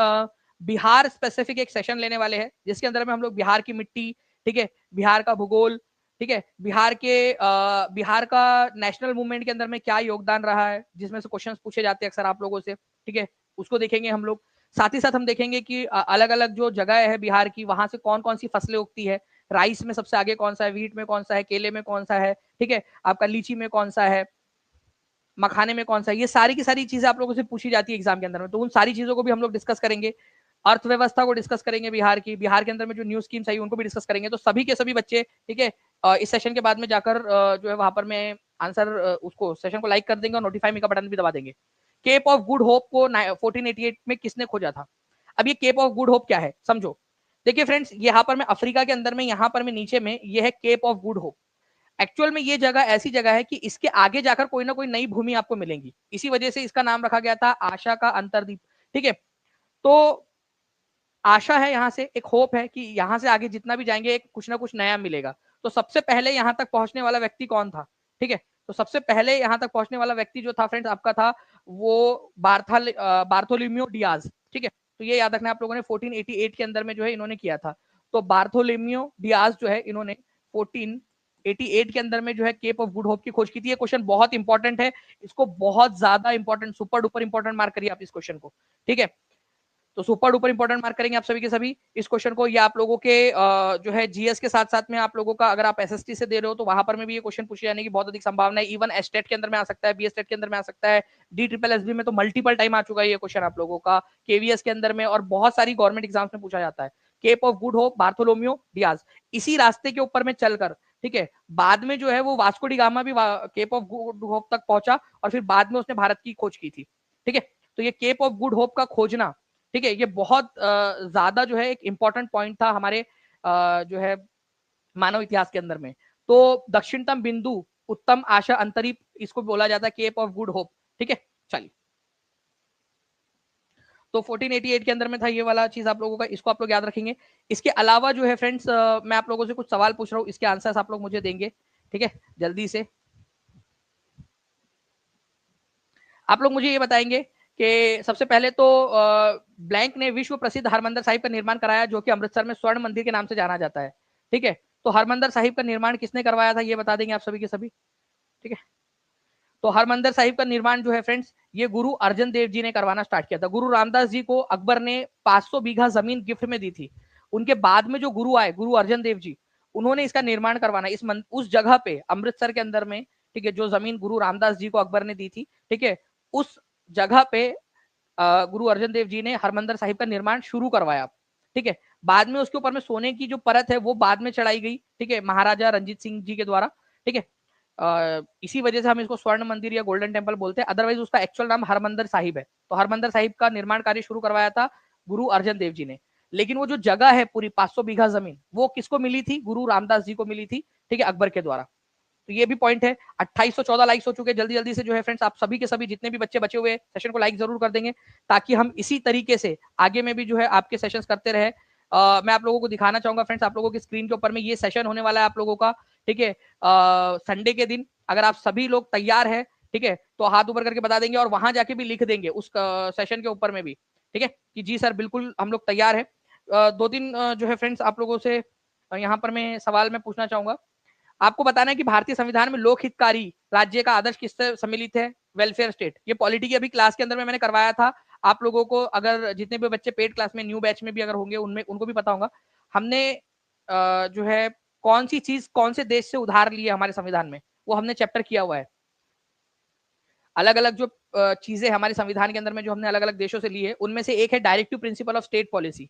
बिहार स्पेसिफिक एक सेशन लेने वाले हैं, जिसके अंदर में हम लोग बिहार की मिट्टी, ठीक है, बिहार का भूगोल, ठीक है, बिहार का नेशनल मूवमेंट के अंदर में क्या योगदान रहा है, जिसमें से क्वेश्चंस पूछे जाते हैं अक्सर आप लोगों से, ठीक है, उसको देखेंगे हम लोग। साथ ही साथ हम देखेंगे कि अलग अलग जो जगह है बिहार की, वहां से कौन कौन सी फसलें उगती है, राइस में सबसे आगे कौन सा है, व्हीट में कौन सा है, केले में कौन सा है, ठीक है, आपका लीची में कौन सा है, मखाने में कौन सा है। ये सारी की सारी चीजें आप लोगों से पूछी जाती है एग्जाम के अंदर में, तो उन सारी चीजों को भी हम लोग डिस्कस करेंगे। अर्थव्यवस्था को डिस्कस करेंगे बिहार के अंदर में जो न्यू स्कीम्स आई उनको भी डिस्कस करेंगे। तो सभी के सभी बच्चे, ठीक है, इस सेशन के बाद में जाकर जो है वहां पर में आंसर उसको सेशन को लाइक कर देंगे और नोटिफाई मी का बटन भी दबा देंगे। केप ऑफ गुड होप को 1488 में किसने खोजा था? अब ये केप ऑफ गुड होप क्या है समझो। देखिए फ्रेंड्स, यहाँ पर मैं अफ्रीका के अंदर में, यहाँ पर मैं नीचे में, ये है cape of good hope. Actual में ये जगह ऐसी जगह है कि इसके आगे जाकर कोई ना कोई नई भूमि आपको मिलेगी, इसी वजह से इसका नाम रखा गया था आशा का अंतरद्वीप। ठीक है, तो आशा है, यहाँ से एक होप है कि यहाँ से आगे जितना भी जाएंगे एक कुछ ना कुछ नया मिलेगा। तो सबसे पहले यहाँ तक पहुंचने वाला व्यक्ति कौन था? ठीक है, तो सबसे पहले यहाँ तक पहुंचने वाला व्यक्ति जो था फ्रेंड्स आपका था वो बार्थोलोम्यू डियाज। ठीक है, तो ये याद रखना आप लोगों ने 1488 के अंदर में जो है इन्होंने किया था। तो बार्थोलोम्यू डियाज जो है इन्होंने 1488 के अंदर में जो है केप ऑफ गुड होप की खोज की थी। ये क्वेश्चन बहुत इंपॉर्टेंट है, इसको बहुत ज्यादा important, super duper important mark करिए आप इस क्वेश्चन को। ठीक है, तो सुपर डुपर इंपॉर्टेंट मार्क करेंगे आप सभी के सभी इस क्वेश्चन को। ये आप लोगों के जो है जीएस के साथ साथ में आप लोगों का, अगर आप एसएसटी से दे रहे हो तो वहां पर में भी ये क्वेश्चन पूछे जाने की बहुत अधिक संभावना है। इवन एस्टेट के अंदर में आ सकता है, बीएसटेट के अंदर में आ सकता है, डी ट्रिपल एसबी में तो मल्टीपल टाइम आ चुका है ये क्वेश्चन आप लोगों का, केवीएस के अंदर में और बहुत सारी गवर्नमेंट एग्जाम्स में पूछा जाता है। Cape of good hope, Bartholomew Dias, इसी रास्ते के ऊपर में चलकर, ठीक है, बाद में जो है वो वास्को डी गामा भी केप ऑफ गुड होप तक पहुंचा और फिर बाद में उसने भारत की खोज की थी। ठीक है, तो ये केप ऑफ गुड होप का खोजना, ठीक है, ये बहुत ज्यादा जो है एक इंपॉर्टेंट पॉइंट था हमारे जो है मानव इतिहास के अंदर में। तो दक्षिणतम बिंदु, उत्तम आशा अंतरिप, इसको बोला जाता है केप ऑफ गुड होप। ठीक है, चलिए, तो 1488 के अंदर में था ये वाला चीज आप लोगों का, इसको आप लोग याद रखेंगे। इसके अलावा जो है फ्रेंड्स मैं आप लोगों से कुछ सवाल पूछ रहा हूँ, इसके आंसर्स आप लोग मुझे देंगे। ठीक है, जल्दी से आप लोग मुझे ये बताएंगे कि सबसे पहले तो ब्लैंक ने विश्व प्रसिद्ध हरमंदिर साहिब का निर्माण कराया, जो कि अमृतसर में स्वर्ण मंदिर के नाम से जाना जाता है। ठीक है, तो हरमंदिर साहिब का निर्माण किसने करवाया था ये बता देंगे आप सभी के सभी। ठीक है, तो हरमंदिर साहिब का निर्माण जो है फ्रेंड्स ये गुरु अर्जन देव जी ने करवाना स्टार्ट किया था। गुरु रामदास जी को अकबर ने 500 बीघा जमीन गिफ्ट में दी थी। उनके बाद में जो गुरु आए, गुरु अर्जन देव जी, उन्होंने इसका निर्माण करवाना उस जगह पे अमृतसर के अंदर में, ठीक है, जो जमीन गुरु रामदास जी को अकबर ने दी थी, ठीक है, उस जगह पे गुरु अर्जन देव जी ने हरमंदिर साहिब का निर्माण शुरू करवाया। ठीक है, बाद में उसके ऊपर में सोने की जो परत है वो बाद में चढ़ाई गई, ठीक है, महाराजा रंजीत सिंह जी के द्वारा। ठीक है, इसी वजह से हम इसको स्वर्ण मंदिर या गोल्डन टेम्पल बोलते हैं, अदरवाइज उसका एक्चुअल नाम हरमंदिर साहिब है। तो हरमंदिर साहिब का निर्माण कार्य शुरू करवाया था गुरु अर्जन देव जी ने। लेकिन वो जो जगह है पूरी 500 बीघा जमीन, वो किसको मिली थी? गुरु रामदास जी को मिली थी, ठीक है, अकबर के द्वारा। तो ये भी पॉइंट है। 2814 लाइक्स हो चुके हैं, जल्दी जल्दी से जो है फ्रेंड्स आप सभी के सभी जितने भी बच्चे बचे हुए सेशन को लाइक जरूर कर देंगे, ताकि हम इसी तरीके से आगे में भी जो है आपके सेशंस करते रहे। मैं आप लोगों को दिखाना चाहूंगा फ्रेंड्स, आप लोगों की स्क्रीन के ऊपर में ये सेशन होने वाला है आप लोगों का। ठीक है, संडे के दिन अगर आप सभी लोग तैयार है, ठीक है, तो हाथ ऊपर करके बता देंगे और वहां जाके भी लिख देंगे उस सेशन के ऊपर में भी, ठीक है, कि जी सर बिल्कुल हम लोग तैयार है। दो दिन जो है फ्रेंड्स आप लोगों से यहाँ पर मैं सवाल में पूछना चाहूंगा। आपको बताना है कि भारतीय संविधान में लोक हितकारी राज्य का आदर्श किससे सम्मिलित है? Welfare state. ये पॉलिटी की अभी क्लास के अंदर में मैंने करवाया था आप लोगों को, अगर जितने भी बच्चे पेड क्लास में न्यू बैच में भी अगर होंगे उनमें उनको भी पता होगा। हमने जो है कौन सी चीज कौन से देश से उधार ली है हमारे संविधान में, वो हमने चैप्टर किया हुआ है। अलग अलग जो चीजें हमारे संविधान के अंदर में जो हमने अलग अलग देशों से ली है, उनमें से एक है directive principle of state policy.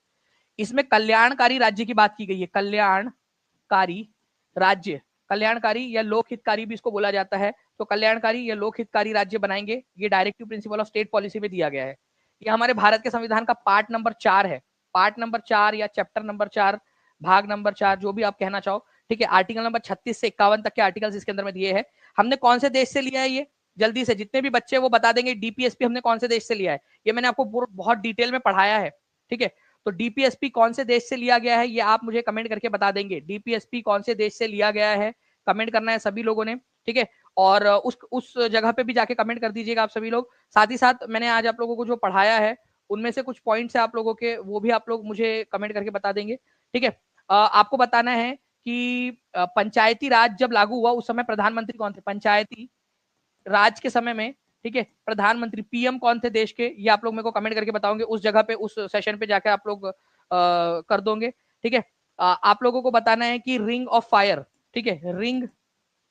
इसमें कल्याणकारी राज्य की बात की गई है, कल्याणकारी राज्य, कल्याणकारी या लोक हितकारी भी इसको बोला जाता है। तो कल्याणकारी या लोक हितकारी राज्य बनाएंगे, ये directive principle of state policy में दिया गया है। ये हमारे भारत के संविधान का पार्ट नंबर 4 है, पार्ट नंबर 4 या चैप्टर नंबर 4, भाग नंबर 4, जो भी आप कहना चाहो। ठीक है, आर्टिकल नंबर 36 से 51 तक के आर्टिकल्स इसके अंदर में दिए हैं। हमने कौन से देश से लिया है ये? जल्दी से जितने भी बच्चे वो बता देंगे डीपीएसपी हमने कौन से देश से लिया है। ये मैंने आपको बहुत डिटेल में पढ़ाया है। ठीक है, तो डीपीएसपी कौन से देश से लिया गया है ये आप मुझे कमेंट करके बता देंगे। डीपीएसपी कौन से देश से लिया गया है, कमेंट करना है सभी लोगों ने। ठीक है, और उस जगह पे भी जाके कमेंट कर दीजिएगा आप सभी लोग। साथ ही साथ मैंने आज आप लोगों को जो पढ़ाया है उनमें से कुछ पॉइंट्स है आप लोगों के, वो भी आप लोग मुझे कमेंट करके बता देंगे। ठीक है, आपको बताना है कि पंचायती राज जब लागू हुआ उस समय प्रधानमंत्री कौन थे? पंचायती राज के समय में, ठीक है, प्रधानमंत्री पीएम कौन थे देश के? ये आप लोग मेरे को कमेंट करके बताओगे, उस जगह पे उस सेशन पे जाकर आप लोग कर दोगे। ठीक है, आप लोगों को बताना है कि रिंग ऑफ फायर, ठीक है, रिंग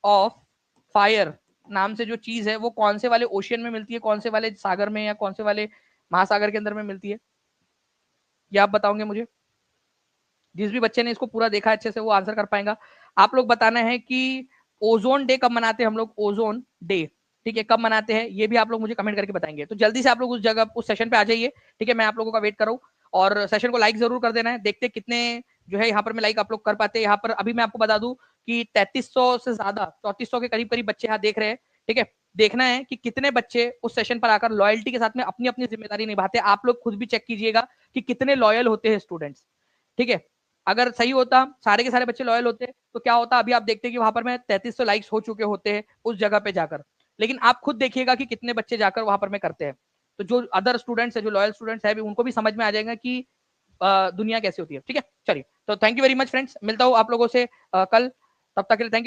ऑफ फायर नाम से जो चीज है वो कौन से वाले ओशियन में मिलती है, कौन से वाले सागर में या कौन से वाले महासागर के अंदर में मिलती है, ये आप बताओगे मुझे। जिस भी बच्चे ने इसको पूरा देखा अच्छे से वो आंसर कर पाएगा। आप लोग बताना है कि ओजोन डे कब मनाते हैं हम लोग, ओजोन डे, ठीक है, कब मनाते हैं ये भी आप लोग मुझे कमेंट करके बताएंगे। तो जल्दी से आप लोग उस जगह उस सेशन पे आ जाइए, ठीक है, मैं आप लोगों का वेट कर रहा हूँ। और सेशन को लाइक जरूर कर देना है, देखते कितने जो है यहाँ पर मैं लाइक आप लोग कर पाते हैं। यहाँ पर अभी मैं आपको बता दूं कि 3300 से ज्यादा 3400 के करीब करीब बच्चे यहाँ देख रहे हैं, ठीक है। देखना है कि कितने बच्चे उस सेशन पर आकर लॉयल्टी के साथ में अपनी अपनी जिम्मेदारी निभाते हैं। आप लोग खुद भी चेक कीजिएगा कि कितने लॉयल होते हैं स्टूडेंट्स, ठीक है। अगर सही होता, सारे के सारे बच्चे लॉयल होते, तो क्या होता, अभी आप देखते हैं कि वहां पर मैं 3300 लाइक्स हो चुके होते हैं उस जगह पे जाकर। लेकिन आप खुद देखिएगा कि कितने बच्चे जाकर वहां पर में करते हैं। तो जो अदर स्टूडेंट्स है, जो लॉयल स्टूडेंट्स है, उनको भी समझ में आ जाएगा कि दुनिया कैसी होती है, ठीक है। चलिए, तो thank you very much friends, मिलता हूँ आप लोगों से कल, तब तक के लिए थैंक यू।